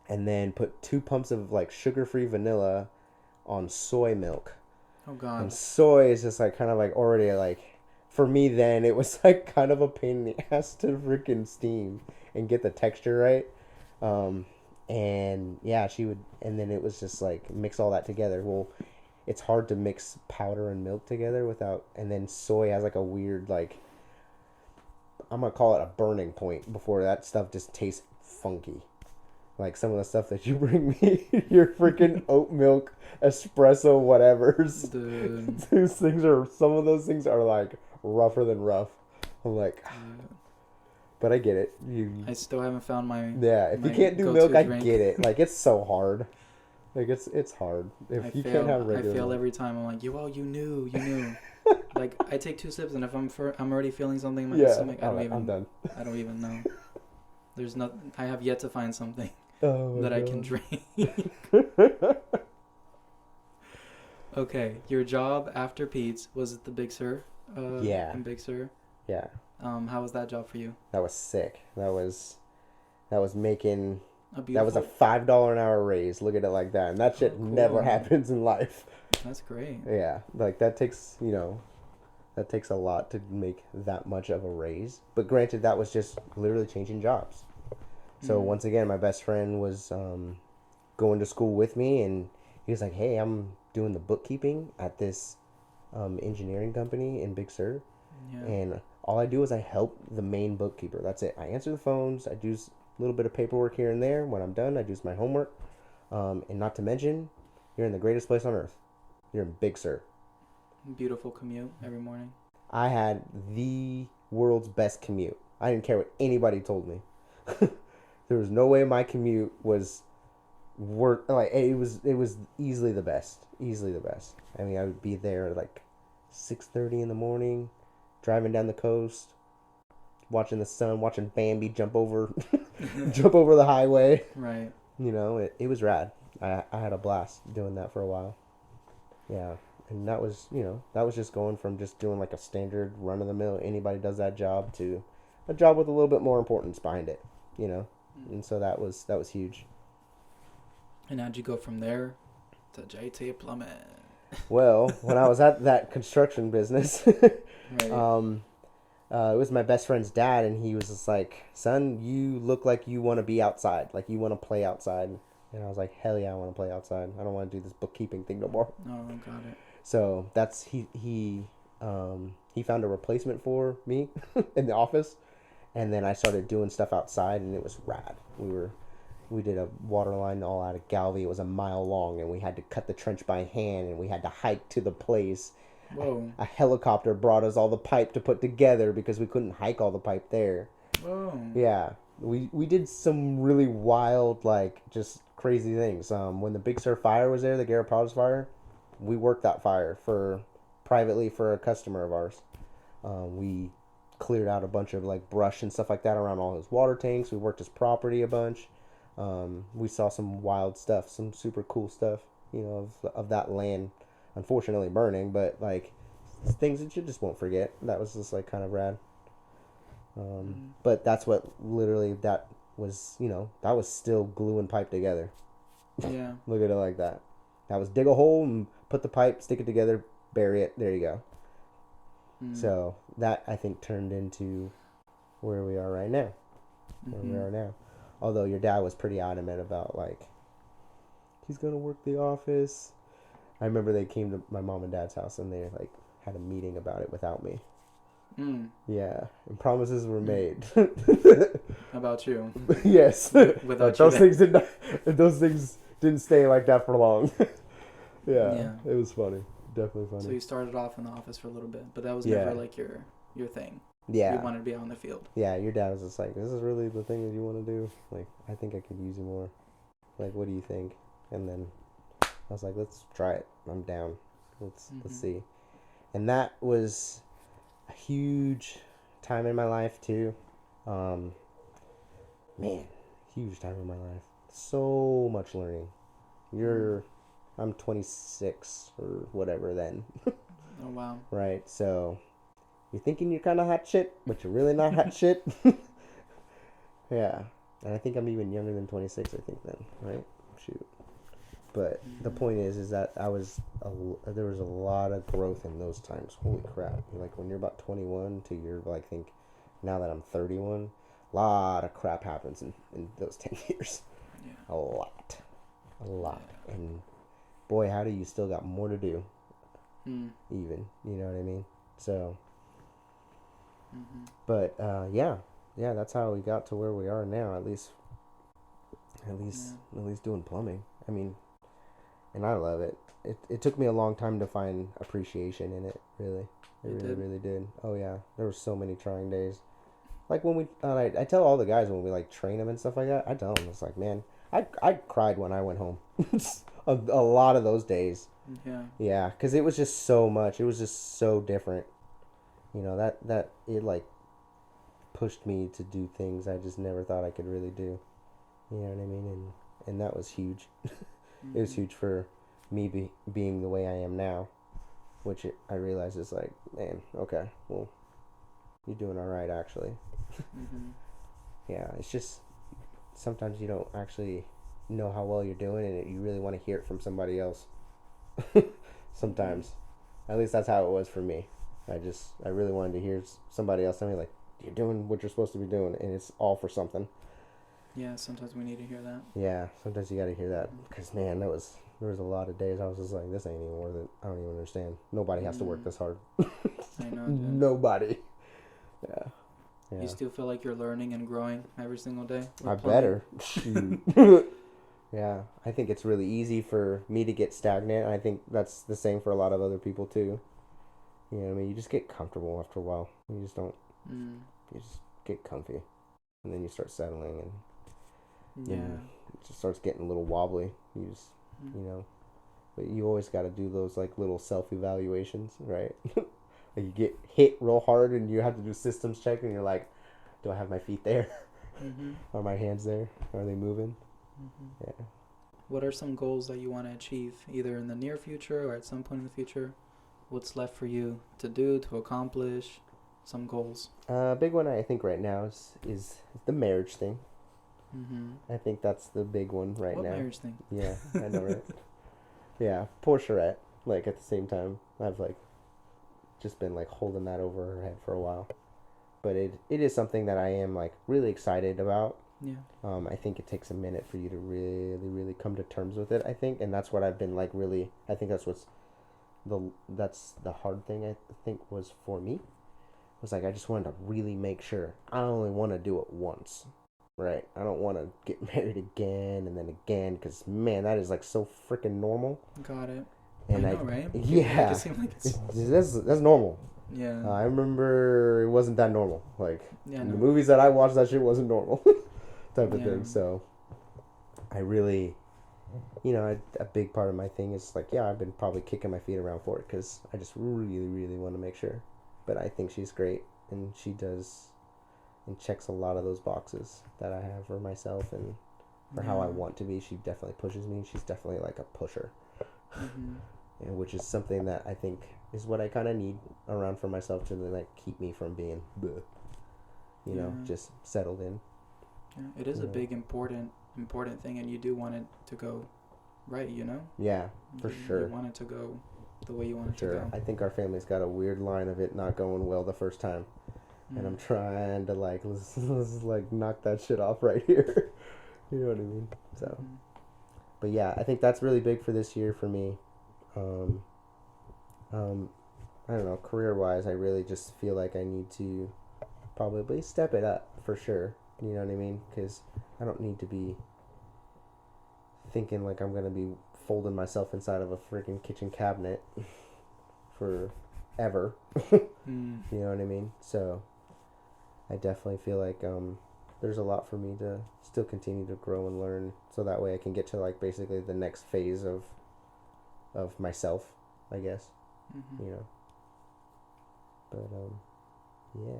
and then put 2 pumps of like sugar-free vanilla on soy milk. Oh god. And soy is just like kind of like already like, for me then it was like kind of a pain in the ass to freaking steam and get the texture right. And yeah, she would, and then it was just like mix all that together. Well, it's hard to mix powder and milk together without, and then soy has like a weird like I'm gonna call it a burning point before that stuff just tastes funky. Like some of the stuff that you bring me, your freaking oat milk, espresso, whatever's. Dude. Some of those things are like rougher than rough. I'm like, but I get it. I still haven't found my If you my can't do go-to milk, I drink. get it. Like it's so hard. Like it's hard. If you can't have regular I fail milk. every time. I'm like, you knew. Like I take 2 sips, and if I'm already feeling something in my stomach, I'm done. I don't even know. There's not. I have yet to find something that I can drink. Okay, your job after Pete's, was it the Big Sur? Yeah. In Big Sur. Yeah. How was that job for you? That was sick. That was making. That was a $5 an hour raise. Look at it like that, and that shit never happens in life. That's great. Yeah, like that takes that takes a lot to make that much of a raise. But granted, that was just literally changing jobs. So once again, my best friend was going to school with me, and he was like, "Hey, I'm doing the bookkeeping at this engineering company in Big Sur, and all I do is I help the main bookkeeper. That's it. I answer the phones. I do a little bit of paperwork here and there. When I'm done, I do my homework. And not to mention, you're in the greatest place on earth. You're in Big Sur. Beautiful commute every morning. I had the world's best commute. I didn't care what anybody told me. There was no way my commute was it was easily the best. Easily the best. I mean, I would be there at like 6:30 in the morning, driving down the coast, watching the sun, watching Bambi jump over the highway. Right. It was rad. I had a blast doing that for a while. Yeah. And that was just going from just doing like a standard run of the mill, anybody does that job, to a job with a little bit more importance behind it, And so that was huge. And how'd you go from there to JT Plumbing? Well, when I was at that construction business, Right. it was my best friend's dad, and he was just like, "Son, you look like you want to be outside, like you want to play outside." And I was like, "Hell yeah, I want to play outside. I don't want to do this bookkeeping thing no more." Oh, got it. So that's he found a replacement for me in the office, and then I started doing stuff outside, and it was rad. We did a water line all out of Galvey. It was a mile long, and we had to cut the trench by hand, and we had to hike to the place. Whoa. A helicopter brought us all the pipe to put together because we couldn't hike all the pipe there. Whoa. Yeah. We did some really wild, like, just crazy things. When the Big Sur fire was there, the Garrett Province fire, we worked that fire privately for a customer of ours. We cleared out a bunch of like brush and stuff like that around all his water tanks. We worked his property a bunch. We saw some wild stuff, some super cool stuff, of that land, unfortunately burning, but like things that you just won't forget. That was just like kind of rad. But that's what literally that was, that was still glue and pipe together. Yeah. Look at it like that. That was dig a hole and put the pipe, stick it together, bury it. There you go. So that, I think, turned into where we are right now. Although your dad was pretty adamant about, like, he's going to work the office. I remember they came to my mom and dad's house, and they, like, had a meeting about it without me. Yeah, and promises were made. About you. Yes. Without those things didn't stay like that for long. Yeah. It was funny. Definitely funny. So you started off in the office for a little bit, but that was never like your thing. Yeah. You wanted to be out in the field. Yeah, your dad was just like, "This is really the thing that you want to do? Like, I think I could use you more. Like, what do you think?" And then I was like, "Let's try it. I'm down. Let's see." And that was a huge time in my life too. Man, huge time in my life. So much learning. I'm 26 or whatever then. Oh, wow. Right, so you're thinking you're kind of hot shit, but you're really not hot shit. Yeah, and I think I'm even younger than 26, I think then, right? Shoot. But the point is that there was a lot of growth in those times. Holy crap. Like when you're about 21 to you're like, think now that I'm 31, a lot of crap happens in those 10 years. Yeah. A lot. Yeah. And boy, howdy, you still got more to do. Even, you know what I mean? So Mm-hmm. But yeah, that's how we got to where we are now. At least, Yeah. at least doing plumbing. I mean, and I love it. It took me a long time to find appreciation in it. Really, it It really, did. really did. Oh yeah, there were so many trying days. Like when we, I tell all the guys when we like train them and stuff like that. I tell them it's like, man, I cried when I went home. A lot of those days. Yeah. Yeah, because it was just so much. It was just so different. That it like pushed me to do things I just never thought I could really do. You know what I mean? And that was huge. It was Mm-hmm. huge for me being the way I am now, which I realize is like, man, okay, well, you're doing all right actually. Mm-hmm. Yeah, it's just sometimes you don't actually know how well you're doing, and you really want to hear it from somebody else. Sometimes, at least that's how it was for me. I really wanted to hear somebody else tell me like, you're doing what you're supposed to be doing, and it's all for something. Yeah, sometimes we need to hear that. Yeah, sometimes you got to hear that because man, there was a lot of days I was just like, this ain't even worth it. I don't even understand. Nobody has to work this hard. I know, dude. Nobody. Yeah. You Yeah. still feel like you're learning and growing every single day? with I plumbing? better. Shoot. Yeah, I think it's really easy for me to get stagnant. I think that's the same for a lot of other people too. You know what I mean? You just get comfortable after a while. You just don't. Mm. You just get comfy, and then you start settling, and Yeah. then it just starts getting a little wobbly. You just, Mm. you know, but you always got to do those like little self-evaluations, right? Like you get hit real hard, and you have to do systems check, and you're like, do I have my feet there? Mm-hmm. Are my hands there? Are they moving? Mm-hmm. Yeah. What are some goals that you want to achieve, either in the near future or at some point in the future? What's left for you to do, to accomplish? Some goals. Big one I think right now is the marriage thing. Mm-hmm. I think that's the big one right What now. marriage thing? Yeah, I know, right? Yeah, poor Charette. Like at the same time, I've like just been like holding that over her head for a while. But it is something that I am like really excited about. Yeah. I think it takes a minute for you to really, really come to terms with it. I think, and that's what I've been like really. I think that's the hard thing. I think was for me. Was like I just wanted to really make sure. I only want to do it once, right? I don't want to get married again and then again because man, that is like so freaking normal. Got it. And I know, right? yeah, Make it seem like it's that's normal. yeah. I remember it wasn't that normal. Like Yeah. in the No. movies that I watched, that shit wasn't normal, type of Yeah. thing. So I really, a big part of my thing is like, yeah, I've been probably kicking my feet around for it because I just really, really want to make sure. But I think she's great, and she does, and checks a lot of those boxes that I have for myself and for how I Yeah. want to be. She definitely pushes me. She's definitely like a pusher, Mm-hmm. and which is something that I think is what I kind of need around for myself to like keep me from being, bleh, Yeah. just settled in. Yeah. It is a Yeah. big important thing, and you do want it to go right. You know. Yeah, for You sure. want it to go the way you want it Sure. to go. I think our family's got a weird line of it not going well the first time. And I'm trying to like let's like knock that shit off right here. You know what I mean? So, Mhm. but yeah, I think that's really big for this year for me. Um, I don't know, career wise, I really just feel like I need to probably step it up for sure. You know what I mean? Because I don't need to be thinking like I'm gonna be folding myself inside of a freaking kitchen cabinet forever. Mm. You know what I mean? So I definitely feel like there's a lot for me to still continue to grow and learn, so that way I can get to like basically the next phase of myself, I guess. Mhm. You know. But yeah.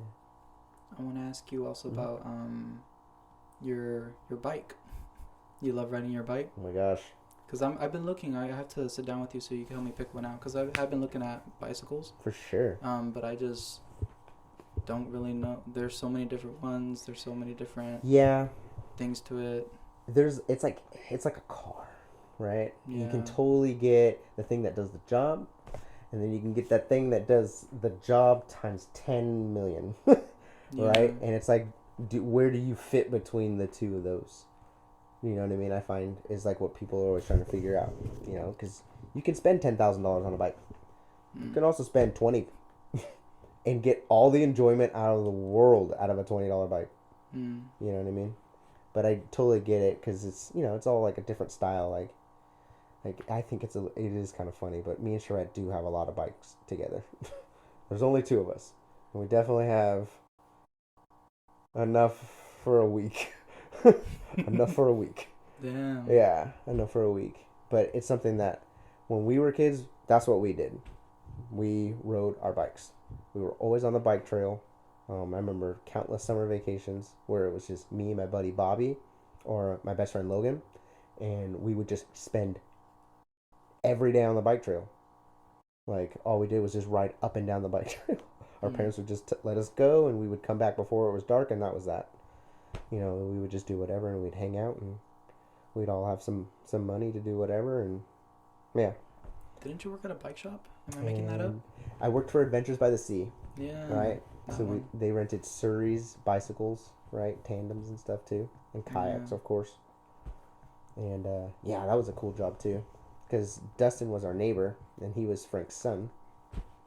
I want to ask you also Mhm. about your bike. You love riding your bike? Oh my gosh. Because I've been looking. I have to sit down with you so you can help me pick one out. Because I have been looking at bicycles. For sure. But I just don't really know. There's so many different ones. There's so many different Yeah. things to it. It's like a car, right? You can Yeah. totally get the thing that does the job, and then you can get that thing that does the job times 10 million. Yeah. Right? And it's like, where do you fit between the two of those? You know what I mean? I find is like what people are always trying to figure out. You know, because you can spend $10,000 on a bike. You Mm. can also spend 20. and get all the enjoyment out of the world out of a $20 bike. Mm. You know what I mean? But I totally get it because it's, you know, it's all like a different style. Like I think it is kind of funny. But me and Charette do have a lot of bikes together. There's only two of us, and we definitely have enough for a week. Enough for a week. Damn. Yeah, enough for a week. But it's something that when we were kids, that's what we did. We rode our bikes. We were always on the bike trail. I remember countless summer vacations where it was just me and my buddy Bobby or my best friend Logan, and we would just spend every day on the bike trail. Like, all we did was just ride up and down the bike trail. Our parents would just let us go, and we would come back before it was dark, and that was that. You know, we would just do whatever, and we'd hang out, and we'd all have some money to do whatever, and yeah. Didn't you work at a bike shop? Am I making that up? I worked for Adventures by the Sea. Yeah. Right? So they rented Surrey's bicycles, right? Tandems and stuff too. And kayaks, of course. And yeah, that was a cool job too. Because Dustin was our neighbor, and he was Frank's son.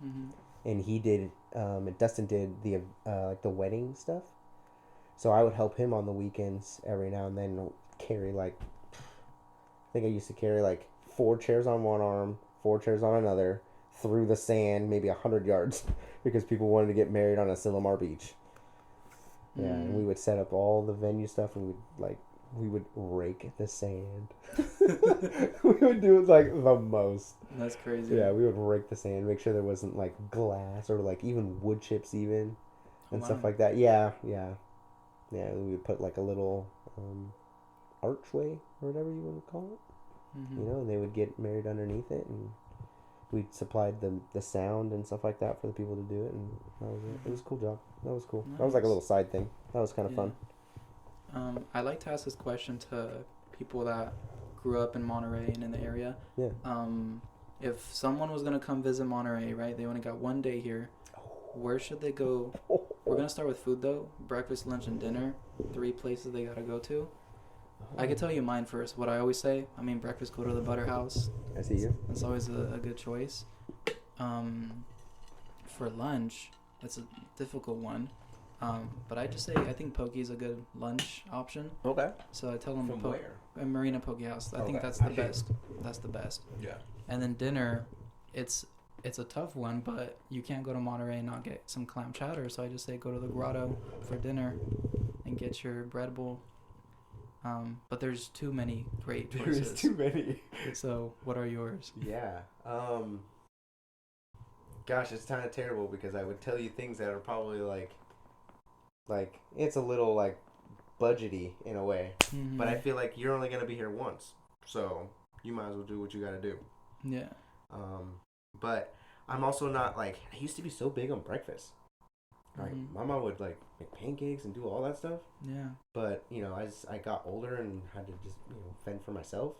Mm-hmm. And he did, and Dustin did the like the wedding stuff. So I would help him on the weekends every now and then carry I think I used to carry 4 chairs on one arm, 4 chairs on another, through the sand, maybe 100 yards, because people wanted to get married on Asilomar Beach. Yeah, and we would set up all the venue stuff, and we would rake the sand. We would do the most. That's crazy. Yeah, we would rake the sand, make sure there wasn't glass or even wood chips even, and stuff like that. Yeah. We would put a little archway or whatever you want to call it. Mm-hmm. You know, and they would get married underneath it, and we supplied the sound and stuff like that for the people to do it, and that was it. It was a cool job. That was cool. Nice. That was a little side thing. That was kind of fun. I like to ask this question to people that grew up in Monterey and in the area. Yeah. If someone was gonna come visit Monterey, right? They only got one day here. Where should they go? We're gonna start with food though. Breakfast, lunch, and dinner. 3 places they gotta go to. I could tell you mine first. What I always say. I mean, breakfast, go to the Butter House. I see you. That's always a good choice. For lunch, that's a difficult one. But I just say I think Poke is a good lunch option. Okay. So I tell them from where? Marina Poke House. I think that's the best. That's the best. Yeah. And then dinner, it's a tough one, but you can't go to Monterey and not get some clam chowder. So I just say go to the Grotto for dinner and get your bread bowl. But there's too many great choices. There's too many. So what are yours? Yeah. Gosh, it's kind of terrible because I would tell you things that are probably it's a little budgety in a way. Mm-hmm. But I feel like you're only going to be here once. So you might as well do what you got to do. Yeah. But I'm also not I used to be so big on breakfast. My mom would make pancakes and do all that stuff. Yeah. But as I got older and had to just fend for myself,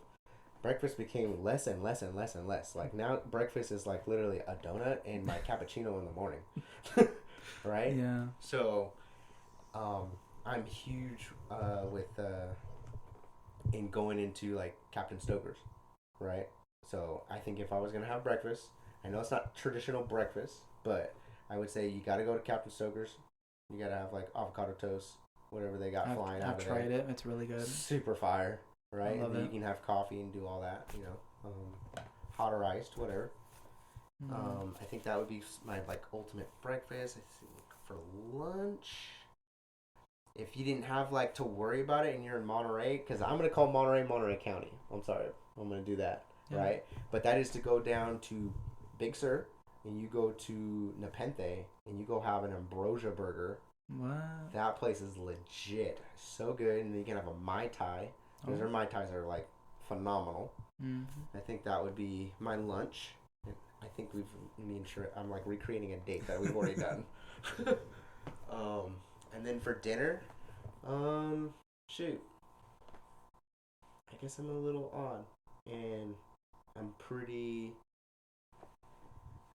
breakfast became less and less and less and less. Now breakfast is literally a donut and my cappuccino in the morning. Right? Yeah. So I'm huge with in going into Captain Stoker's, right? So I think if I was gonna have breakfast, I know it's not traditional breakfast, but I would say you got to go to Captain Stoker's. You got to have avocado toast, whatever they got flying out of there. I've tried it. It's really good. Super fire, right? I love and it. You can have coffee and do all that, hot or iced, whatever. I think that would be my ultimate breakfast. I think for lunch, if you didn't have to worry about it and you're in Monterey, because I'm gonna call Monterey County. I'm sorry, I'm gonna do that, right? But that is to go down to Big Sur. And you go to Nepenthe and you go have an ambrosia burger. Wow. That place is legit. So good. And then you can have a Mai Tai. Because their Mai Tais are phenomenal. Mm-hmm. I think that would be my lunch. I think I'm recreating a date that we've already done. And then for dinner, shoot. I guess I'm a little odd. And I'm pretty...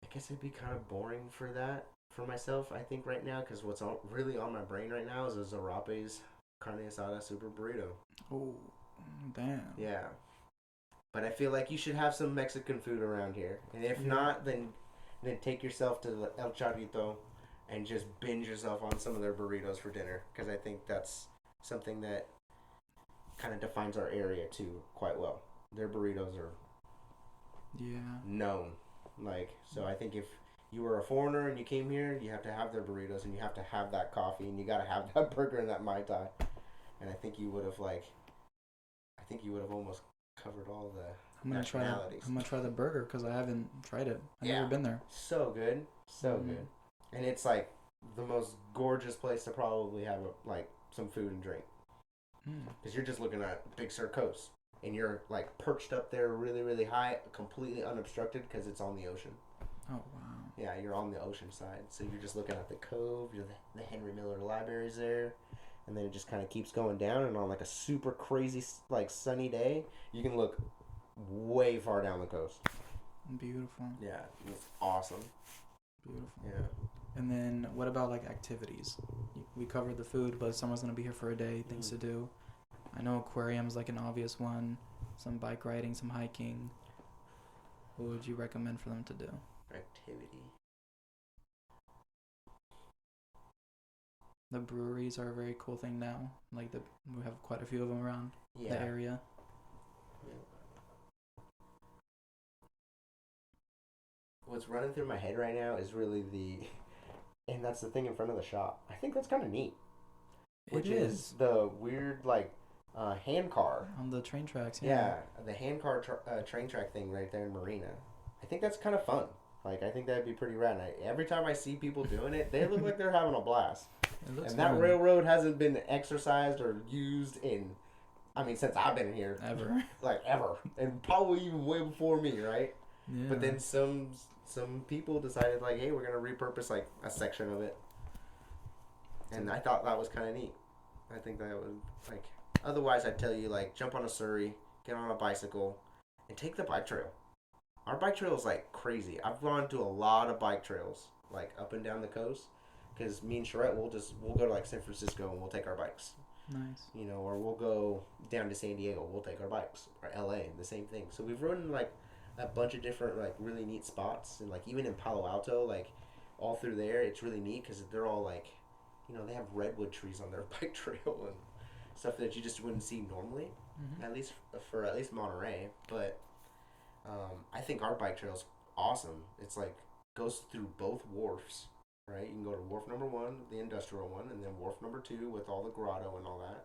I guess it'd be kind of boring for myself, I think, right now, because what's really on my brain right now is a Zarape's carne asada super burrito. Oh, damn. Yeah. But I feel like you should have some Mexican food around here. And if not, then take yourself to El Charrito and just binge yourself on some of their burritos for dinner, because I think that's something that kind of defines our area too quite well. Their burritos are known. Like, so I think if you were a foreigner and you came here, you have to have their burritos and you have to have that coffee and you got to have that burger and that Mai Tai. And I think you would have almost covered all the nationalities. I'm gonna try the burger because I haven't tried it. I've never been there. So good, good, and it's like the most gorgeous place to probably have like some food and drink, because you're just looking at Big Sur Coast and you're like perched up there really, really high, completely unobstructed because it's on the ocean. Oh wow! Yeah, you're on the ocean side, so you're just looking at the cove. The Henry Miller Library's there. And then it just kind of keeps going down, and on like a super crazy like sunny day, you can look way far down the coast. Beautiful. Yeah, it's awesome. Beautiful. Yeah. And then what about like activities? We covered the food, but someone's gonna be here for a day. Things to do. I know aquarium's like an obvious one. Some bike riding, some hiking. What would you recommend for them to do? Activity. The breweries are a very cool thing now. Like we have quite a few of them around the area. What's running through my head right now is really and that's the thing in front of the shop. I think that's kind of neat. Which is the weird like hand car on the train tracks. Yeah, the hand car train track thing right there in Marina. I think that's kind of fun. Like, I think that'd be pretty rad. Every time I see people doing it, they look like they're having a blast. And that railroad hasn't been exercised or used since I've been here. Ever. Like, ever. And probably even way before me, right? Yeah. But then some people decided, like, hey, we're going to repurpose, like, a section of it. And I thought that was kind of neat. I think that would, like, otherwise I'd tell you, like, jump on a Surrey, get on a bicycle, and take the bike trail. Our bike trail is like crazy. I've gone to a lot of bike trails, like up and down the coast, because me and Charette we'll go to like San Francisco and we'll take our bikes. Nice. You know, or we'll go down to San Diego. We'll take our bikes, or LA, the same thing. So we've ridden like a bunch of different like really neat spots, and like even in Palo Alto, like all through there, it's really neat because they're all like, you know, they have redwood trees on their bike trail and stuff that you just wouldn't see normally, at least Monterey, but. I think our bike trail's awesome. It's like goes through both wharfs, right? You can go to wharf number 1, the industrial one, and then wharf number 2 with all the grotto and all that.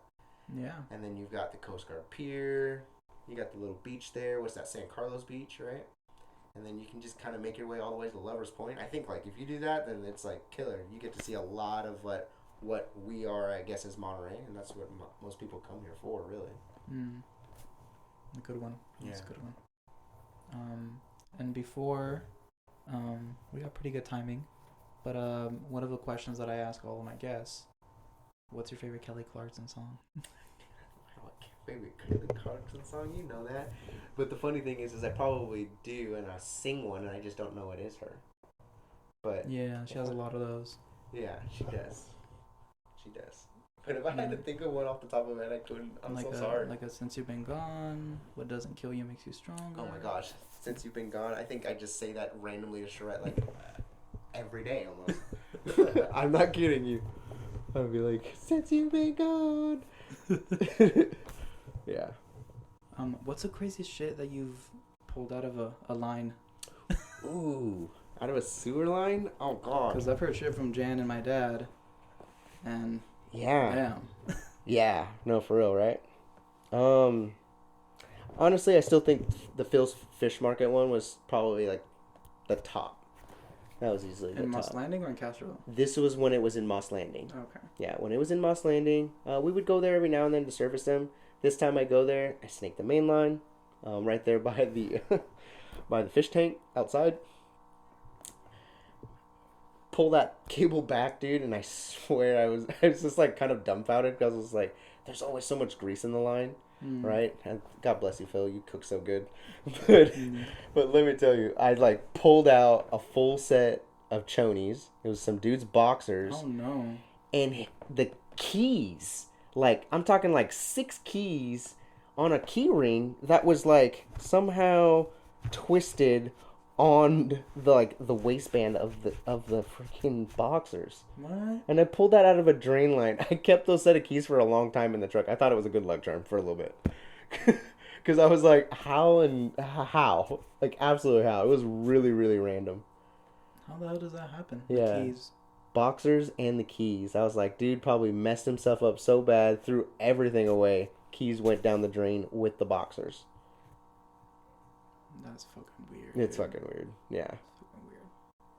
Yeah. And then you've got the Coast Guard Pier. You got the little beach there. What's that? San Carlos Beach, right? And then you can just kind of make your way all the way to Lover's Point. I think like if you do that, then it's like killer. You get to see a lot of what we are, I guess, as Monterey, and that's what most people come here for, really. A good one. That's a good one. And before, we got pretty good timing, but one of the questions that I ask all of my guests, what's your favorite Kelly Clarkson song? Favorite Kelly Clarkson song? You know that. But the funny thing is I probably do, and I sing one, and I just don't know it is her. But yeah, she has a lot of those. Yeah, she does. But if I had to think of one off the top of my head, I couldn't. I'm so sorry. Like a Since You've Been Gone, What Doesn't Kill You Makes You Stronger. Oh my gosh, Since You've Been Gone. I think I just say that randomly to Charette like every day almost. I'm not kidding you. I'd be like, Since You've Been Gone. Yeah. What's the craziest shit that you've pulled out of a line? Ooh, out of a sewer line? Oh god. Because I've heard shit from Jan and my dad, and. Yeah. Damn. Yeah. No, for real, right? Honestly, I still think the Phil's Fish Market one was probably like the top. That was easily the top. In Moss Landing or in Castroville? This was when it was in Moss Landing. Okay. Yeah, when it was in Moss Landing, we would go there every now and then to service them. This time I go there, I snake the main line, right there by the by the fish tank outside. Pull that cable back, dude, and I swear I was just like kind of dumbfounded because I was like, there's always so much grease in the line, right? And God bless you, Phil, you cook so good. But let me tell you, I like pulled out a full set of chonies. It was some dude's boxers. Oh no! And the keys, like I'm talking like 6 keys on a key ring that was like somehow twisted on the waistband of the freaking boxers. What? And I pulled that out of a drain line. I kept those set of keys for a long time in the truck. I thought it was a good luck charm for a little bit. Because I was like, how? Like, absolutely how. It was really, really random. How the hell does that happen? Yeah. The keys. Boxers and the keys. I was like, dude probably messed himself up so bad, threw everything away. Keys went down the drain with the boxers. That's fucking weird. It's dude. fucking weird. Yeah. It's fucking weird.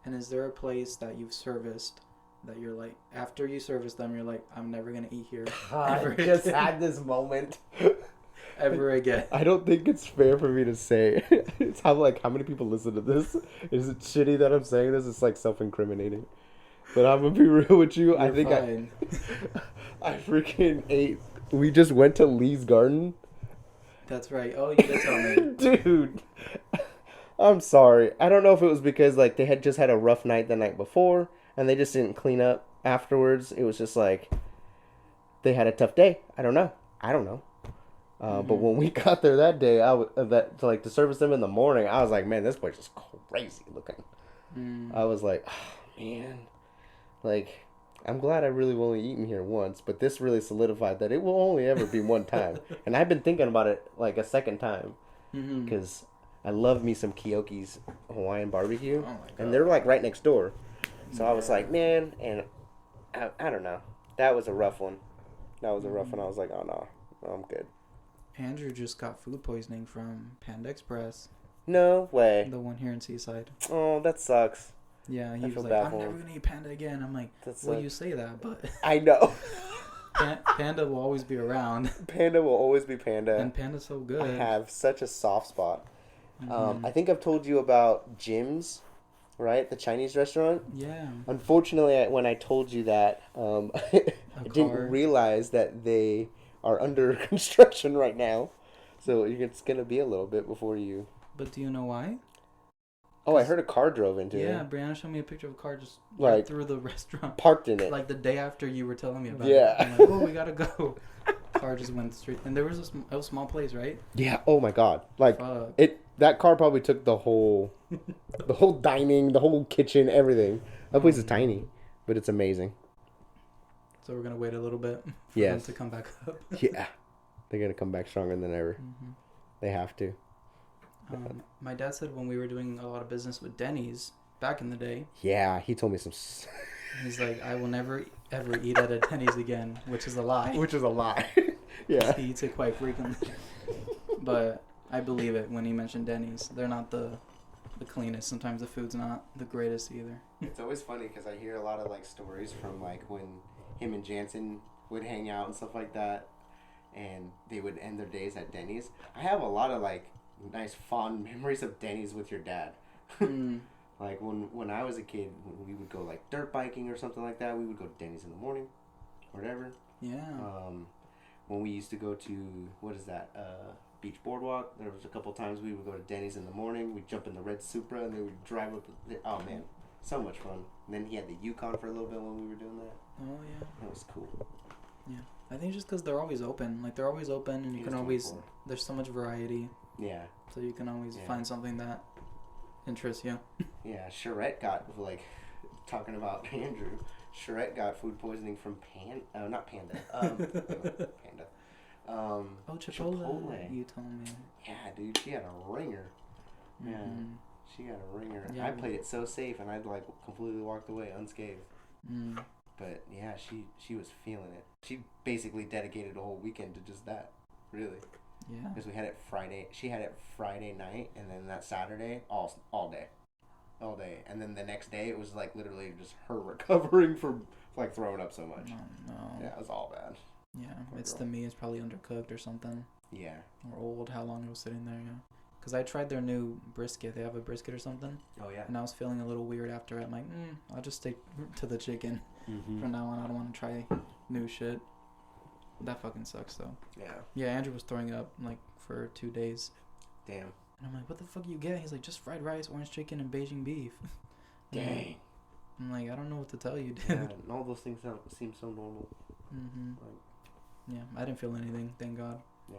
And is there a place that you've serviced that you're like, after you service them, you're like, I'm never gonna eat here I just had this moment. ever again? I don't think it's fair for me to say. It's how many people listen to this? Is it shitty that I'm saying this? It's like self-incriminating. But I'm gonna be real with you. I think fine. I freaking ate. We just went to Lee's Garden. That's right. Oh, you did tell me. Dude, I'm sorry. I don't know if it was because like they had just had a rough night the night before and they just didn't clean up afterwards. It was just like they had a tough day. I don't know. But when we got there that day, to service them in the morning, I was like, man, this place is crazy looking. I was like, oh, man, like, I'm glad I really only eaten here once, but this really solidified that it will only ever be one time. And I've been thinking about it like a second time because I love me some Kyoki's Hawaiian barbecue, and they're like right next door. So I was like, man, and I don't know. That was a rough one. I was like, oh no, I'm good. Andrew just got food poisoning from Panda Express. No way. The one here in Seaside. Oh, that sucks. Yeah, he was feel like, bad I'm for never him. going to eat Panda again. I'm like, well, you say that, but I know. Panda will always be around. Panda will always be Panda. And Panda's so good. I have such a soft spot. I think I've told you about Jim's, right? The Chinese restaurant. Yeah. Unfortunately, when I told you that, I didn't realize that they are under construction right now. So it's going to be a little bit before you... But do you know why? Oh, I heard a car drove into it. Yeah, Brianna showed me a picture of a car just like through the restaurant. Parked in it. Like the day after you were telling me about it. Yeah. I'm like, oh, we gotta go. Car just went straight. And there was it was a small place, right? Yeah. Oh my God. Like Fuck. that car probably took the whole dining, the whole kitchen, everything. That place is tiny, but it's amazing. So we're gonna wait a little bit for them to come back up. Yeah. They're gonna come back stronger than ever. They have to. My dad said when we were doing a lot of business with Denny's back in the day. Yeah, he told me some. He's like, I will never ever eat at a Denny's again, which is a lie. Which is a lie. Yeah. He eats it quite frequently. But I believe it when he mentioned Denny's. They're not the cleanest. Sometimes the food's not the greatest either. It's always funny because I hear a lot of like stories from like when him and Jansen would hang out and stuff like that, and they would end their days at Denny's. I have a lot of like nice fond memories of Denny's with your dad. Like when I was a kid, when we would go like dirt biking or something like that, we would go to Denny's in the morning or whatever. Yeah. When we used to go to Beach Boardwalk, there was a couple times we would go to Denny's in the morning. We'd jump in the red Supra and they would drive up. Oh man, so much fun. And then he had the Yukon for a little bit when we were doing that. Oh yeah. That was cool. Yeah, I think just because they're always open. Like they're always open, and you can always. There's so much variety. Yeah. So you can always find something that interests you. Yeah, Charette got talking about Andrew. Charette got food poisoning from not Panda. Panda. Chipotle. You told me. Yeah, dude, she had a ringer. Yeah, she got a ringer. Yeah, I played it so safe, and I'd like completely walked away unscathed. But yeah, she was feeling it. She basically dedicated a whole weekend to just that. Really. Yeah. Because we had it Friday. She had it Friday night, and then that Saturday, all day, and then the next day it was like literally just her recovering from like throwing up so much. No. Yeah, it was all bad. Yeah, to me, it's probably undercooked or something. Yeah. Or old. How long it was sitting there? Yeah. Because I tried their new brisket. They have a brisket or something. Oh yeah. And I was feeling a little weird after it. I'm like, I'll just stick to the chicken. From now on, I don't want to try new shit. That fucking sucks though. Yeah. Yeah, Andrew was throwing up like for 2 days. Damn. And I'm like, what the fuck you get? He's like, just fried rice, orange chicken, and Beijing beef. Dang. I'm like, I don't know what to tell you, dude. Yeah, and all those things seem so normal. Like, yeah, I didn't feel anything, thank God. Yeah.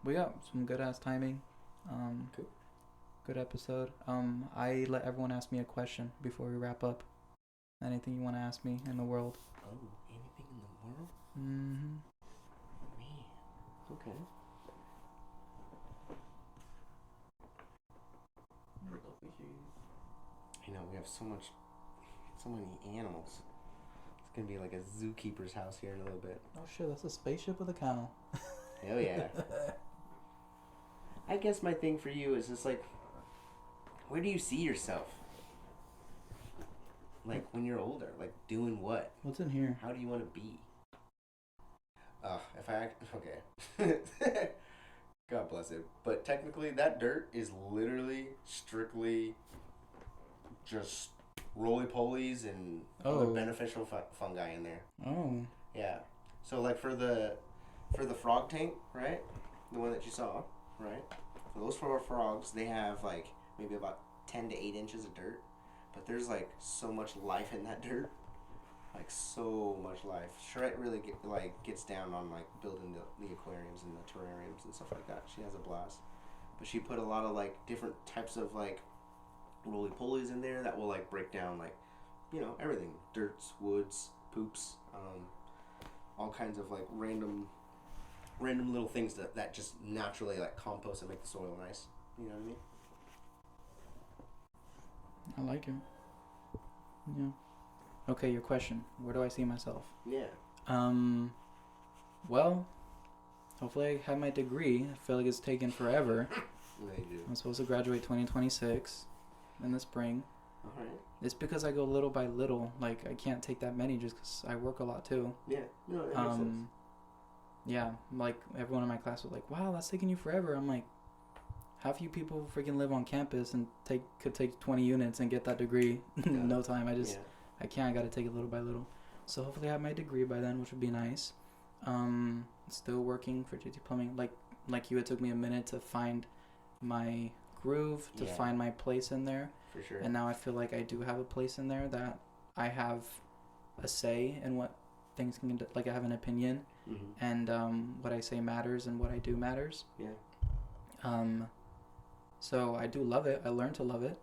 We got some good ass timing. Cool. Good episode. I let everyone ask me a question before we wrap up. Anything you want to ask me in the world? Oh, anything in the world? Mm-hmm. Man. Okay. I know, we have so many animals. It's gonna be like a zookeeper's house here in a little bit. Oh shit, that's a spaceship with a cow. Hell yeah. I guess my thing for you is just like, where do you see yourself? Like when you're older, like doing what? What's in here? How do you want to be? Okay. God bless it. But technically, that dirt is literally strictly just roly-polies and other beneficial fungi in there. Oh. Yeah. So like for the frog tank, right? The one that you saw, right? For those 4 frogs, they have like maybe about 10 to 8 inches of dirt, but there's like so much life in that dirt, like so much life. Charette really gets down on like building the aquariums and the terrariums and stuff like that. She has a blast, but she put a lot of like different types of like roly-polies in there that will like break down like, you know, everything, dirts, woods, poops, all kinds of like random little things that just naturally like compost and make the soil nice. You know what I mean? I like it. Yeah. Okay, your question. Where do I see myself? Yeah. Well, hopefully I have my degree. I feel like it's taken forever. Yeah, you do. I'm supposed to graduate 2026 in the spring. Alright. It's because I go little by little. Like, I can't take that many just because I work a lot too. Yeah. No, that makes sense. Yeah, like everyone in my class was like, "Wow, that's taking you forever." I'm like, how few people freaking live on campus and could take 20 units and get that degree in no time? I can't. I got to take it little by little. So hopefully I have my degree by then, which would be nice. Still working for JT Plumbing. Like you, it took me a minute to find my groove, to find my place in there. For sure. And now I feel like I do have a place in there, that I have a say in what things can, like I have an opinion. Mm-hmm. And what I say matters and what I do matters. Yeah. So I do love it. I learned to love it.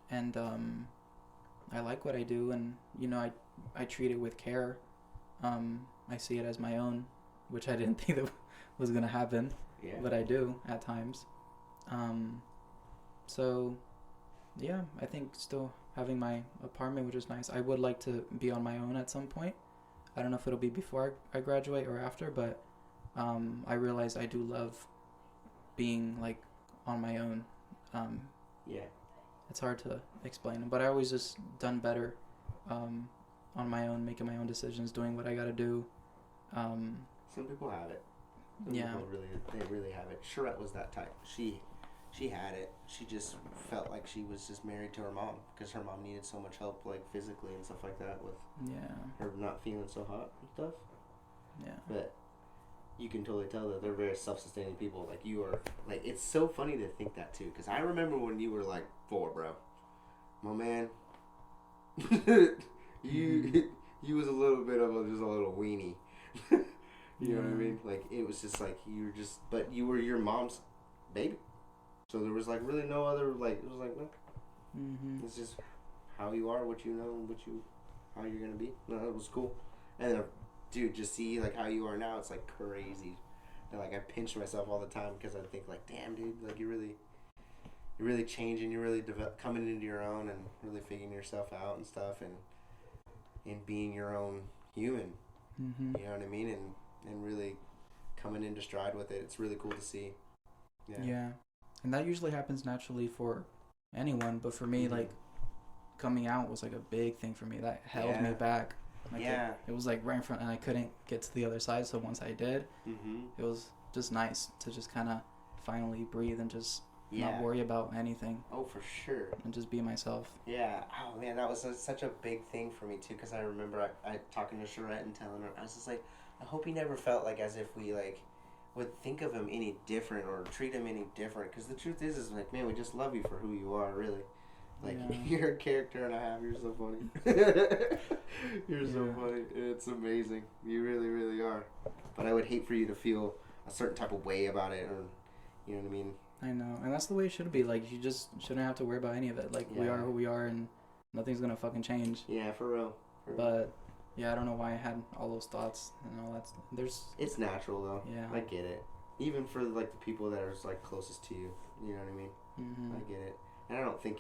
And I like what I do, and you know, I treat it with care. I see it as my own, which I didn't think that was going to happen. Yeah. But I do at times. So yeah, I think still having my apartment, which is nice. I would like to be on my own at some point. I don't know if it'll be before I graduate or after, but I realize I do love being like on my own. Yeah. It's hard to explain, but I always just done better on my own, making my own decisions, doing what I gotta do. Some people have it. Some Yeah. people they really have it. Charette was that type. She had it. She just felt like she was just married to her mom because her mom needed so much help, like physically and stuff like that, with her not feeling so hot and stuff. Yeah. But you can totally tell that they're very self-sustaining people. Like you are, like it's so funny to think that too. Because I remember when you were like 4, bro. My man, you was a little bit of just a little weenie. You know what I mean? Like it was just like but you were your mom's baby. So there was like really no other, like it was like, no. Mm-hmm. It's just how you are, what you know, how you're gonna be. No, it was cool. And then, dude, just see like how you are now. It's like crazy. And like I pinch myself all the time because I think like, damn, dude, like you're really changing. You're really coming into your own and really figuring yourself out and stuff, and being your own human. Mm-hmm. You know what I mean? And really coming into stride with it. It's really cool to see. Yeah. And that usually happens naturally for anyone, but for me, like, coming out was like a big thing for me. That held me back. Like it was like right in front, and I couldn't get to the other side. So once I did, it was just nice to just kind of finally breathe and just not worry about anything. Oh, for sure. And just be myself. Yeah. Oh man, that was such a big thing for me too. Because I remember I talking to Charette and telling her, I was just like, I hope he never felt like as if we like would think of him any different or treat him any different. Because the truth is like, man, we just love you for who you are, really. Like, you're a character and a half. You're so funny. You're so funny. It's amazing. You really, really are. But I would hate for you to feel a certain type of way about it, or, you know what I mean? I know, and that's the way it should be. Like, you just shouldn't have to worry about any of it. Like, we are who we are, and nothing's gonna fucking change. Yeah, for real. But yeah, I don't know why I had all those thoughts and all that. It's natural though. Yeah. I get it. Even for like the people that are like closest to you, you know what I mean? Mm-hmm. I get it. And I don't think,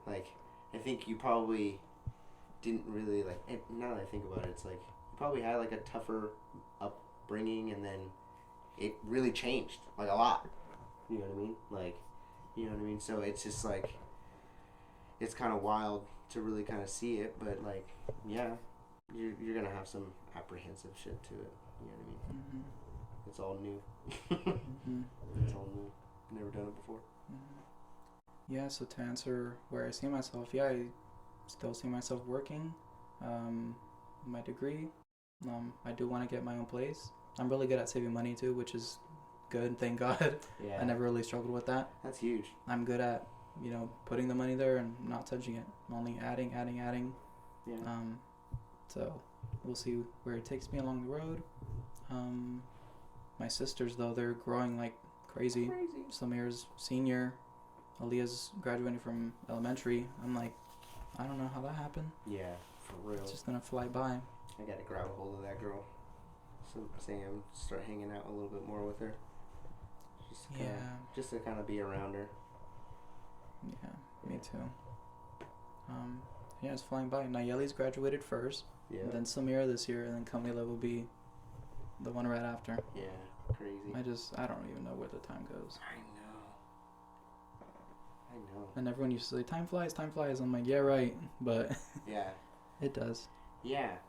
like, I think you probably didn't really like. And now that I think about it, it's like you probably had like a tougher upbringing, and then it really changed like a lot. You know what I mean? Like, you know what I mean? So it's just like, it's kind of wild to really kind of see it, but like, yeah, you're gonna have some apprehensive shit to it. You know what I mean? Mm-hmm. It's all new. Mm-hmm. It's all new. Never done it before. Mm-hmm. Yeah. So to answer where I see myself, yeah, I still see myself working. My degree. I do want to get my own place. I'm really good at saving money too, which is good. Thank God. Yeah. I never really struggled with that. That's huge. I'm good at, putting the money there and not touching it. I'm only adding. Yeah. So we'll see where it takes me along the road. My sisters, though, they're growing like crazy. Samir's senior. Aaliyah's graduating from elementary. I'm like, I don't know how that happened. Yeah, for real. It's just gonna fly by. I gotta grab a hold of that girl. So Sam, start hanging out a little bit more with her. Just to kind of be around her. Yeah, me too. Yeah, it's flying by. Nayeli's graduated first. Yeah. And then Samira this year, and then Kamila will be the one right after. Yeah, crazy. I don't even know where the time goes. I know. And everyone used to say, time flies. I'm like, yeah, right. But Yeah. it does. Yeah.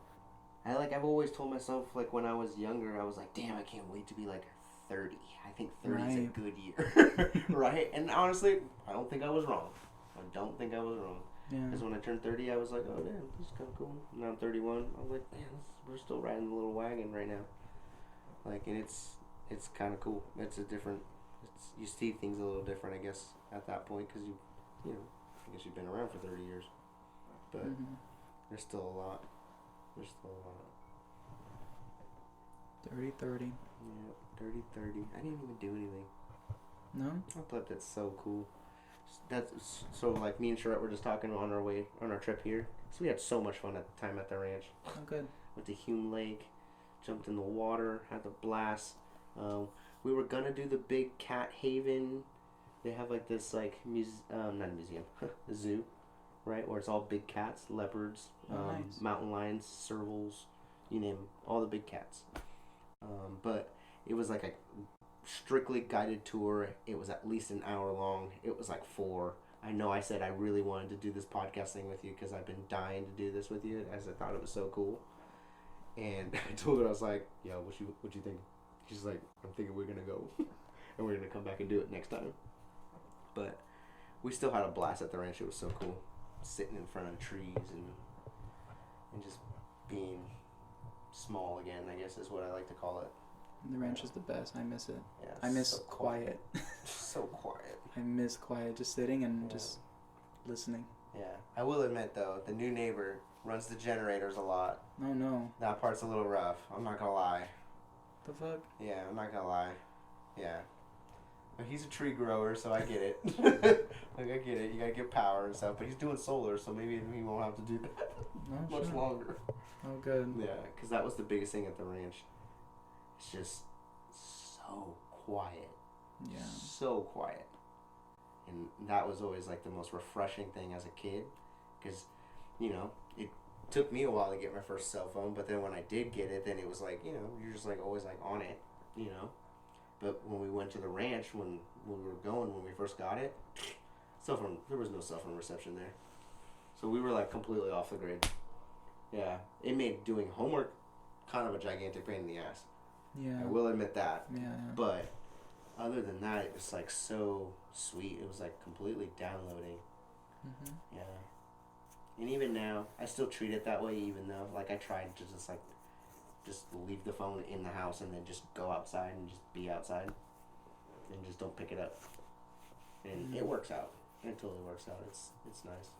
I've always told myself, like, when I was younger, I was like, damn, I can't wait to be, like, 30. I think 30 is a good year. Right? And honestly, I don't think I was wrong. Yeah. Because when I turned 30, I was like, oh, damn, this is kind of cool. Now I'm 31. I was like, man, we're still riding the little wagon right now. Like, and it's kind of cool. You see things a little different, I guess, at that point, because I guess you've been around for 30 years. But there's still a lot. 30. Yeah, 30. I didn't even do anything. No? I thought that's so cool. That's so, like, me and Charette were just talking on our trip here. So we had so much fun at the time at the ranch. Oh, good. Went to Hume Lake, jumped in the water, had the blast. We were gonna do the big cat haven. They have like this like not a museum, a zoo, right? Where it's all big cats, leopards, nice. Mountain lions, servals, you name 'em, all the big cats. But it was like a strictly guided tour. It was at least an hour long. It was like 4. I know I said I really wanted to do this podcast thing with you because I've been dying to do this with you, as I thought it was so cool. And I told her, I was like, yo, what you think? She's like, I'm thinking we're going to go. And we're going to come back and do it next time. But we still had a blast at the ranch. It was so cool. Sitting in front of trees and just being small again, I guess is what I like to call it. The ranch is the best. I miss it. Yeah, I miss so quiet. So quiet. I miss quiet. Just sitting and just listening. Yeah. I will admit, though, the new neighbor runs the generators a lot. Oh, no. That part's a little rough. I'm not going to lie. The fuck? Yeah, I'm not going to lie. Yeah. But he's a tree grower, so I get it. Like, I get it. You got to get power and stuff. But he's doing solar, so maybe he won't have to do that much longer. Oh, good. Yeah, because that was the biggest thing at the ranch. It's just so quiet. Yeah. So quiet. And that was always like the most refreshing thing as a kid. Because, it took me a while to get my first cell phone. But then when I did get it, then it was like, you're just like always like on it, But when we went to the ranch, when we first got it, there was no cell phone reception there. So we were like completely off the grid. Yeah. It made doing homework kind of a gigantic pain in the ass. Yeah. I will admit that. Yeah. But other than that, it was like so sweet. It was like completely downloading. Mm-hmm. Yeah. And even now, I still treat it that way, even though like I tried to just leave the phone in the house and then just go outside and just be outside and just don't pick it up. And it works out. It totally works out. It's nice.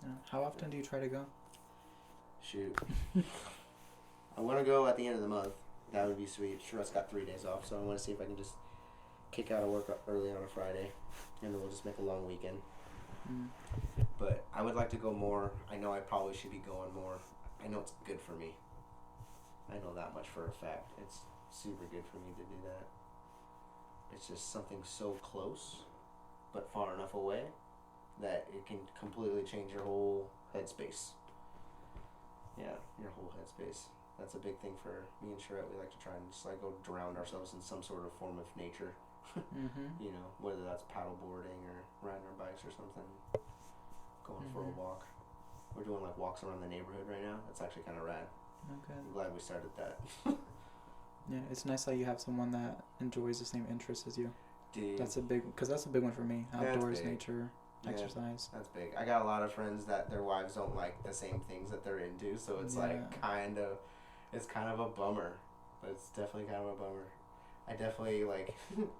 Yeah. How often do you try to go? Shoot. I want to go at the end of the month. That would be sweet. Sure, it's got 3 days off, so I want to see if I can just kick out of work early on a Friday, and then we'll just make a long weekend. Mm. But I would like to go more. I know I probably should be going more. I know it's good for me. I know that much for a fact. It's super good for me to do that. It's just something so close, but far enough away that it can completely change your whole headspace. Yeah, your whole headspace. That's a big thing for me and Charette. We like to try and just like go drown ourselves in some sort of form of nature. Mm-hmm. You know, whether that's paddle boarding or riding our bikes or something, going for a walk. We're doing like walks around the neighborhood right now. That's actually kind of rad. Okay. I'm glad we started that. Yeah, it's nice that you have someone that enjoys the same interests as you. Dude, That's a big one for me. Outdoors, big. nature, Yeah, exercise. that's big. I got a lot of friends that their wives don't like the same things that they're into, so it's like it's kind of a bummer. But it's definitely kind of a bummer. I definitely like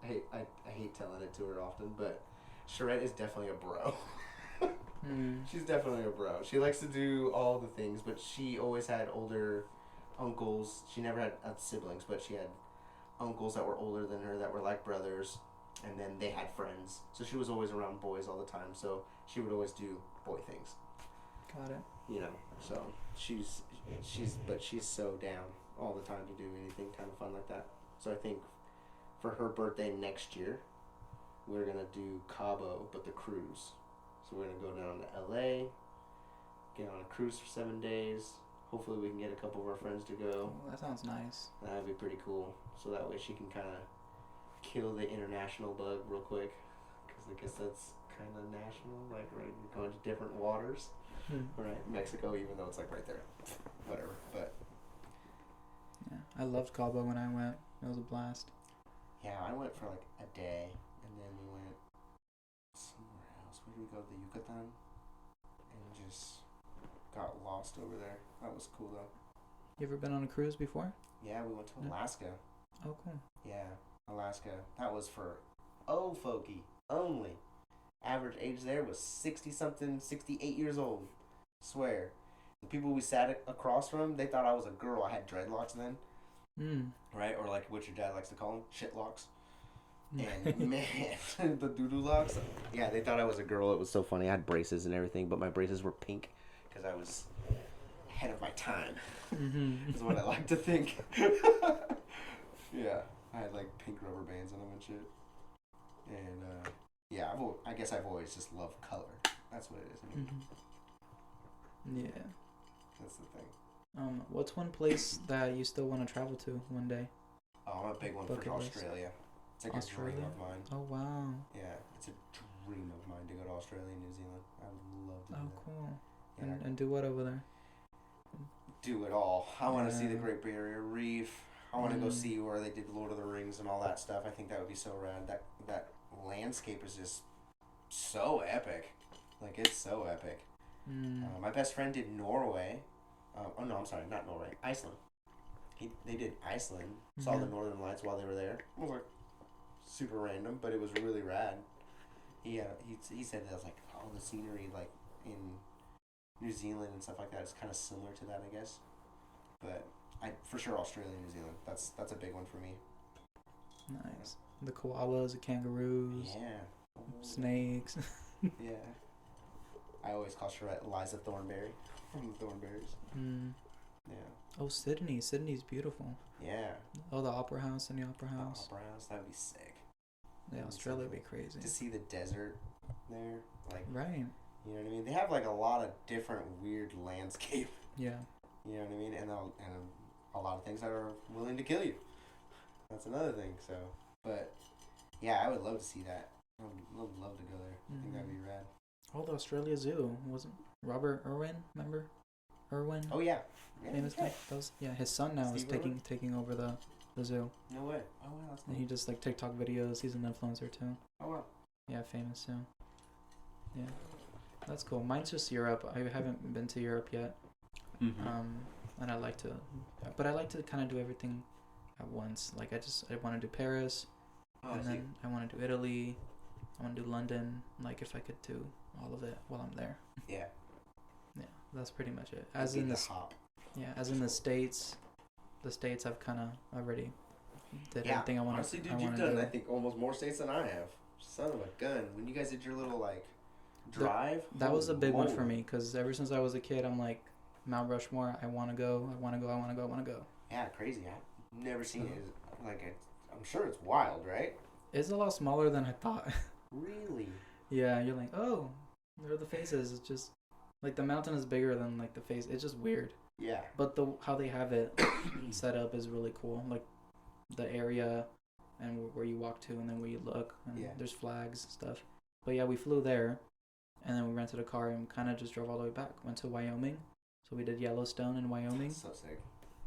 I hate telling it to her often, but Charette is definitely a bro. She's definitely a bro. She likes to do all the things, but she always had older uncles. She never had siblings, but she had uncles that were older than her that were like brothers, and then they had friends. So she was always around boys all the time. So she would always do boy things. Got it. You know, so she's so down all the time to do anything kind of fun like that. So I think for her birthday next year, we're gonna do Cabo, but the cruise. So we're gonna go down to LA, get on a cruise for 7 days. Hopefully we can get a couple of our friends to go. Oh, that sounds nice. That'd be pretty cool. So that way she can kind of kill the international bug real quick, because I guess that's kind of national. Like, right, you're going to different waters. Right, Mexico, even though it's like right there. Whatever, but yeah, I loved Cabo when I went. It was a blast. yeah, I went for like a day, and then we went somewhere else. Where did we go? The Yucatan, and just got lost over there. That was cool though. You ever been on a cruise before? Yeah, we went to Alaska. Oh, cool. Yeah, Alaska. That was for old folky only. Average age there was 60-something, 68 years old. Swear. The people we sat across from, they thought I was a girl. I had dreadlocks then. Right? Or like what your dad likes to call them, shitlocks. And man, the doo-doo locks. Yeah, they thought I was a girl. It was so funny. I had braces and everything, but my braces were pink because I was ahead of my time. Is what I like to think. Yeah, I had like pink rubber bands on them and shit. And yeah, I guess I've always just loved color. That's what it is. I mean, yeah. That's the thing. What's one place that you still want to travel to one day? Oh, I'm a big one Bucket for list. Australia. It's like Australia? a dream of mine. Oh, wow. Yeah, it's a dream of mine to go to Australia and New Zealand. I would love to do that. Cool. Yeah, And do what over there? do it all. I want to see the Great Barrier Reef. I want to go see where they did Lord of the Rings and all that stuff. I think that would be so rad. That landscape is just so epic. Like, it's so epic. My best friend did Norway. Oh no, I'm sorry, not Norway. Iceland. They did Iceland. Saw the Northern Lights while they were there. It was like super random, but it was really rad. He said that was like all the scenery like in New Zealand and stuff like that is kind of similar to that, I guess. But for sure Australia and New Zealand. That's a big one for me. Nice. The koalas, the kangaroos. Yeah. Snakes. Yeah. I always call Charette Liza Thornberry from the Thornberries. Yeah. Oh, Sydney. Sydney's beautiful. Yeah. Oh, the Opera House, Sydney Opera House. Opera House, that would be sick. Yeah, Australia would be crazy. To see the desert there, like, right. You know what I mean? They have like a lot of different weird landscape. Yeah. You know what I mean? And a lot of things that are willing to kill you. That's another thing. So, but yeah, I would love to see that. I would love to go there. I think that'd be rad. Oh, the Australia Zoo wasn't Robert Irwin? Remember, Irwin? Oh yeah, famous guy. His son now is Steve taking over the zoo. No way. Oh wow, that's cool. And he just like TikTok videos. He's an influencer too. Oh wow. Yeah, famous too. Yeah, that's cool. Mine's just Europe. I haven't been to Europe yet. And I like to kind of do everything at once. Like I want to do Paris, and then I want to do Italy. I want to do London. Like if I could do all of it while I'm there. Yeah. Yeah, that's pretty much it. As in the States, I've kind of already did everything I wanted. Honestly, dude, I you've wanted done, to I do. think, almost more states than I have. Son of a gun. When you guys did your little, like, drive. That was a big one for holy me because ever since I was a kid, I'm like, Mount Rushmore. I want to go. I want to go. I want to go. I want to go. Yeah, crazy. I've never seen it. Like, I'm sure it's wild, right? It's a lot smaller than I thought. Really? Yeah, you're like, oh, there are the faces. It's just like the mountain is bigger than like the face. It's just weird. Yeah. But how they have it set up is really cool. Like the area and where you walk to, and then where you look, and Yeah. there's flags and stuff. But yeah, we flew there, and then we rented a car and kind of just drove all the way back. Went to Wyoming, so we did Yellowstone in Wyoming, So sick.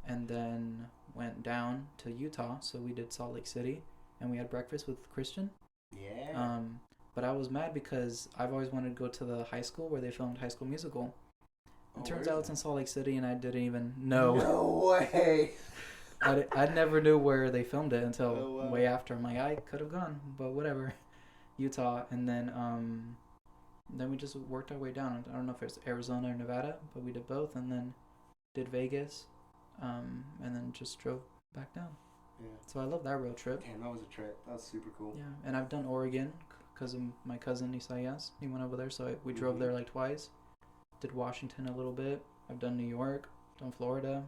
and then went down to Utah. So we did Salt Lake City, and we had breakfast with Christian. Yeah. But I was mad because I've always wanted to go to the high school where they filmed High School Musical. It turns out it's in Salt Lake City, and I didn't even know. No way. I never knew where they filmed it until Oh, wow. way after. I'm like, I could have gone, but whatever. Utah, and then we just worked our way down. I don't know if it's Arizona or Nevada, but we did both, and then did Vegas, and then just drove back down. Yeah. So I love that road trip. Damn, that was a trip. That was super cool. Yeah, and I've done Oregon because of my cousin Isaias. He went over there, so we drove there like twice. Did Washington a little bit. I've done New York, done Florida.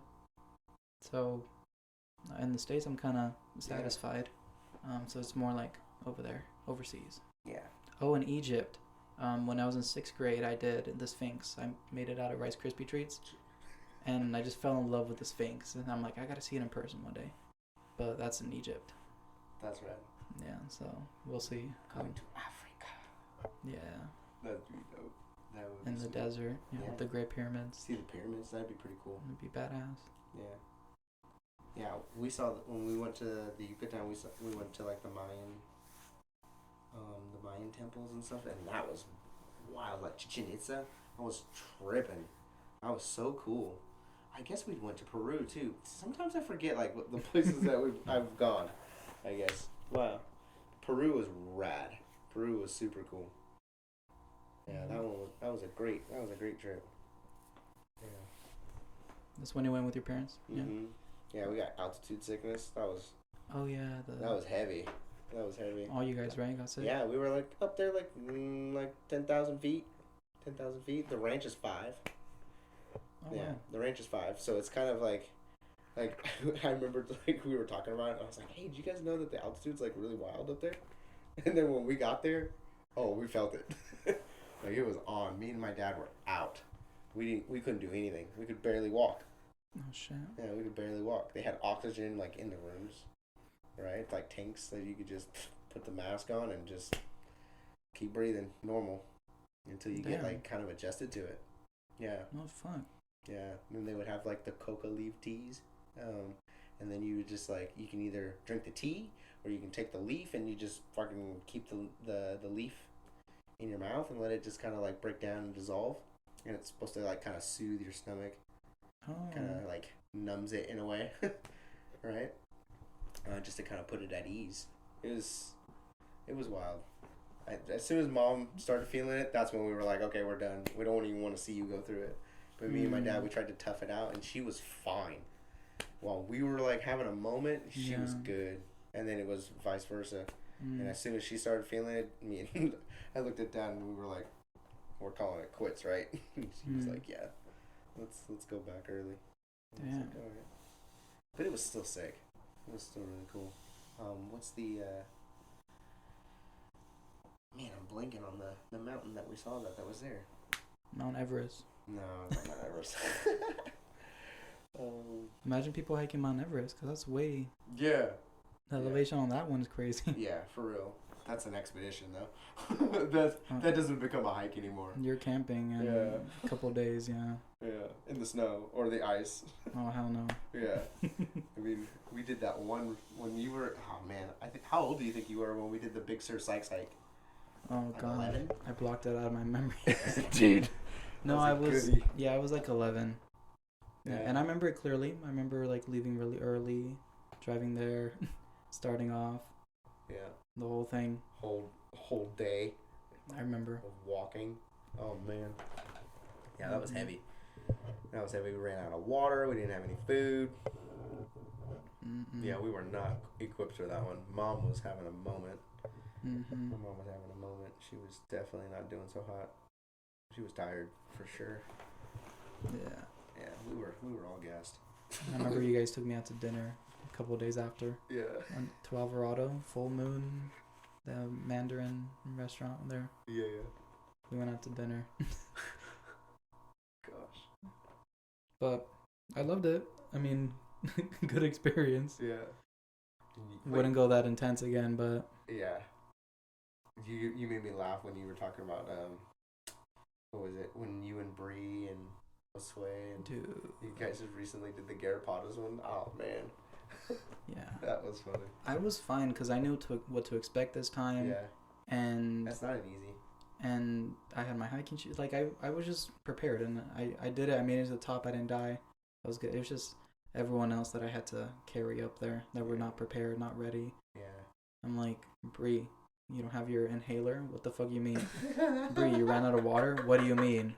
So, in the States, I'm kind of satisfied. So it's more like over there, overseas. Yeah. Oh, in Egypt, when I was in 6th grade, I did the Sphinx. I made it out of Rice Krispie treats, and I just fell in love with the Sphinx. And I'm like, I gotta see it in person one day. But that's in Egypt. That's right. Yeah, so we'll see. Going to Africa. Yeah, That'd be dope. That would in be the sweet. desert, Yeah. with the Great Pyramids. See the pyramids. That'd be pretty cool. It'd be badass. Yeah. Yeah, we saw when we went to the Yucatan. We went to like the Mayan temples and stuff, and that was wild. Like Chichen Itza, I was tripping. That was so cool. I guess we went to Peru too. Sometimes I forget like what the places that I've gone. I guess. Wow. Peru was rad. Peru was super cool. Yeah, that was a great trip. Yeah. That's when you went with your parents? Mhm. Yeah, we got altitude sickness. That was Oh, yeah. that was heavy. That was heavy. All you guys, right? Got sick? Yeah, we were like up there like 10,000 feet. 10,000 feet. The ranch is 5. Oh, Yeah, wow. the ranch is 5. So it's kind of like I remember like we were talking about it. And I was like, hey, do you guys know that the altitude's like really wild up there? And then when we got there, oh, we felt it. Like it was on. Me and my dad were out. We couldn't do anything. We could barely walk. Oh, shit. Yeah, we could barely walk. They had oxygen like in the rooms, right? Like tanks that you could just put the mask on and just keep breathing normal until you get Damn. like kind of adjusted to it. Yeah, Oh, fuck. yeah. And they would have like the coca leaf teas, and then you would just like you can either drink the tea or you can take the leaf and you just fucking keep the leaf in your mouth and let it just kind of like break down and dissolve. And it's supposed to like kind of soothe your stomach. Oh. Kind of like numbs it in a way, right? Just to kind of put it at ease. It was wild. As soon as Mom started feeling it, that's when we were like, okay, we're done. We don't even want to see you go through it. But me and my dad, we tried to tough it out, and she was fine. While we were like having a moment, she was good, and then it was vice versa. And as soon as she started feeling it, me and I looked at Dad, and we were like, we're calling it quits, right? She was like, yeah. Let's go back early. Damn. Like, all right. But it was still sick. It was still really cool. What's the man? I'm blanking on the mountain that we saw that was there. Mount Everest. No, it's not Mount Everest. Imagine people hiking Mount Everest, because that's way... Yeah. The elevation on that one is crazy. Yeah, for real. That's an expedition though. that doesn't become a hike anymore. You're camping in a couple of days, yeah. Yeah, in the snow or the ice. Oh, hell no. Yeah. I mean, we did that one when you were. Oh man, how old do you think you were when we did the Big Sur Sykes hike? Oh, Like God. 11? I blocked it out of my memory. Dude. No, I was... goodie. Yeah, I was like 11. Yeah. And I remember it clearly. I remember like leaving really early, driving there, starting off, Yeah. the whole thing. Whole day I remember. of walking. Oh man. Yeah, that was heavy. That was heavy. We ran out of water. We didn't have any food. Yeah, we were not equipped for that one. Mom was having a moment. Mm-hmm. My mom was having a moment. She was definitely not doing so hot. She was tired for sure. Yeah. Yeah, we were all gassed. I remember you guys took me out to dinner a couple of days after. Yeah. To Alvarado, full moon, the Mandarin restaurant there. Yeah. We went out to dinner. Gosh. But I loved it. I mean, good experience. Yeah. Wouldn't go that intense again, but Yeah. You made me laugh when you were talking about what was it, when you and Bree and Sway and dude, you guys just recently did the Garapatas one. Oh man. Yeah. That was funny. I was fine because I knew what to expect this time. Yeah. And That's not an easy. And I had my hiking shoes. Like I was just prepared, and I did it. I made it to the top. I didn't die. I was good. It was just everyone else that I had to carry up there that were not prepared, not ready. Yeah. I'm like, Bree, you don't have your inhaler? What the fuck you mean? Bree, you ran out of water? What do you mean?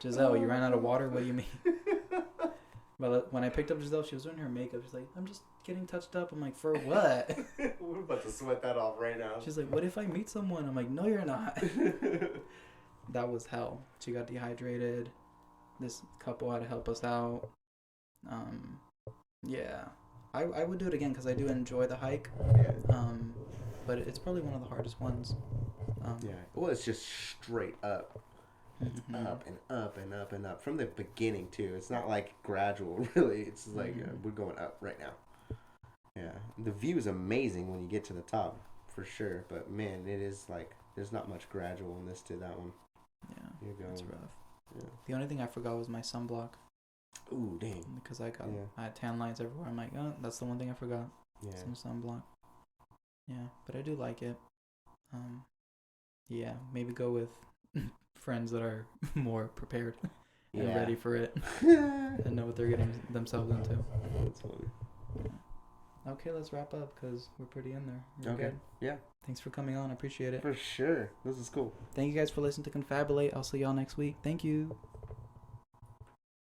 Giselle, you ran out of water? What do you mean? But when I picked up Giselle, she was doing her makeup. She's like, I'm just getting touched up. I'm like, for what? We're about to sweat that off right now. She's like, what if I meet someone? I'm like, no, you're not. That was hell. She got dehydrated. This couple had to help us out. Yeah. I would do it again because I do enjoy the hike. Yeah. But it's probably one of the hardest ones. Yeah. Well, it's just straight up. It's Mhm. up and up and up and up from the beginning too. It's not like gradual, really. It's like we're going up right now. Yeah, the view is amazing when you get to the top, for sure. But man, it is like there's not much gradualness to that one. Yeah, You're going. it's rough. Yeah. The only thing I forgot was my sunblock Ooh, dang. because I had tan lines everywhere. I'm like, oh, that's the one thing I forgot. Yeah. Some sunblock. Yeah, but I do like it. Yeah, maybe go with friends that are more prepared and ready for it and know what they're getting themselves into. That's funny. Okay, let's wrap up because we're pretty in there. We're Okay. good. Yeah. Thanks for coming on. I appreciate it. For sure. This is cool. Thank you guys for listening to Confabulate. I'll see y'all next week. Thank you.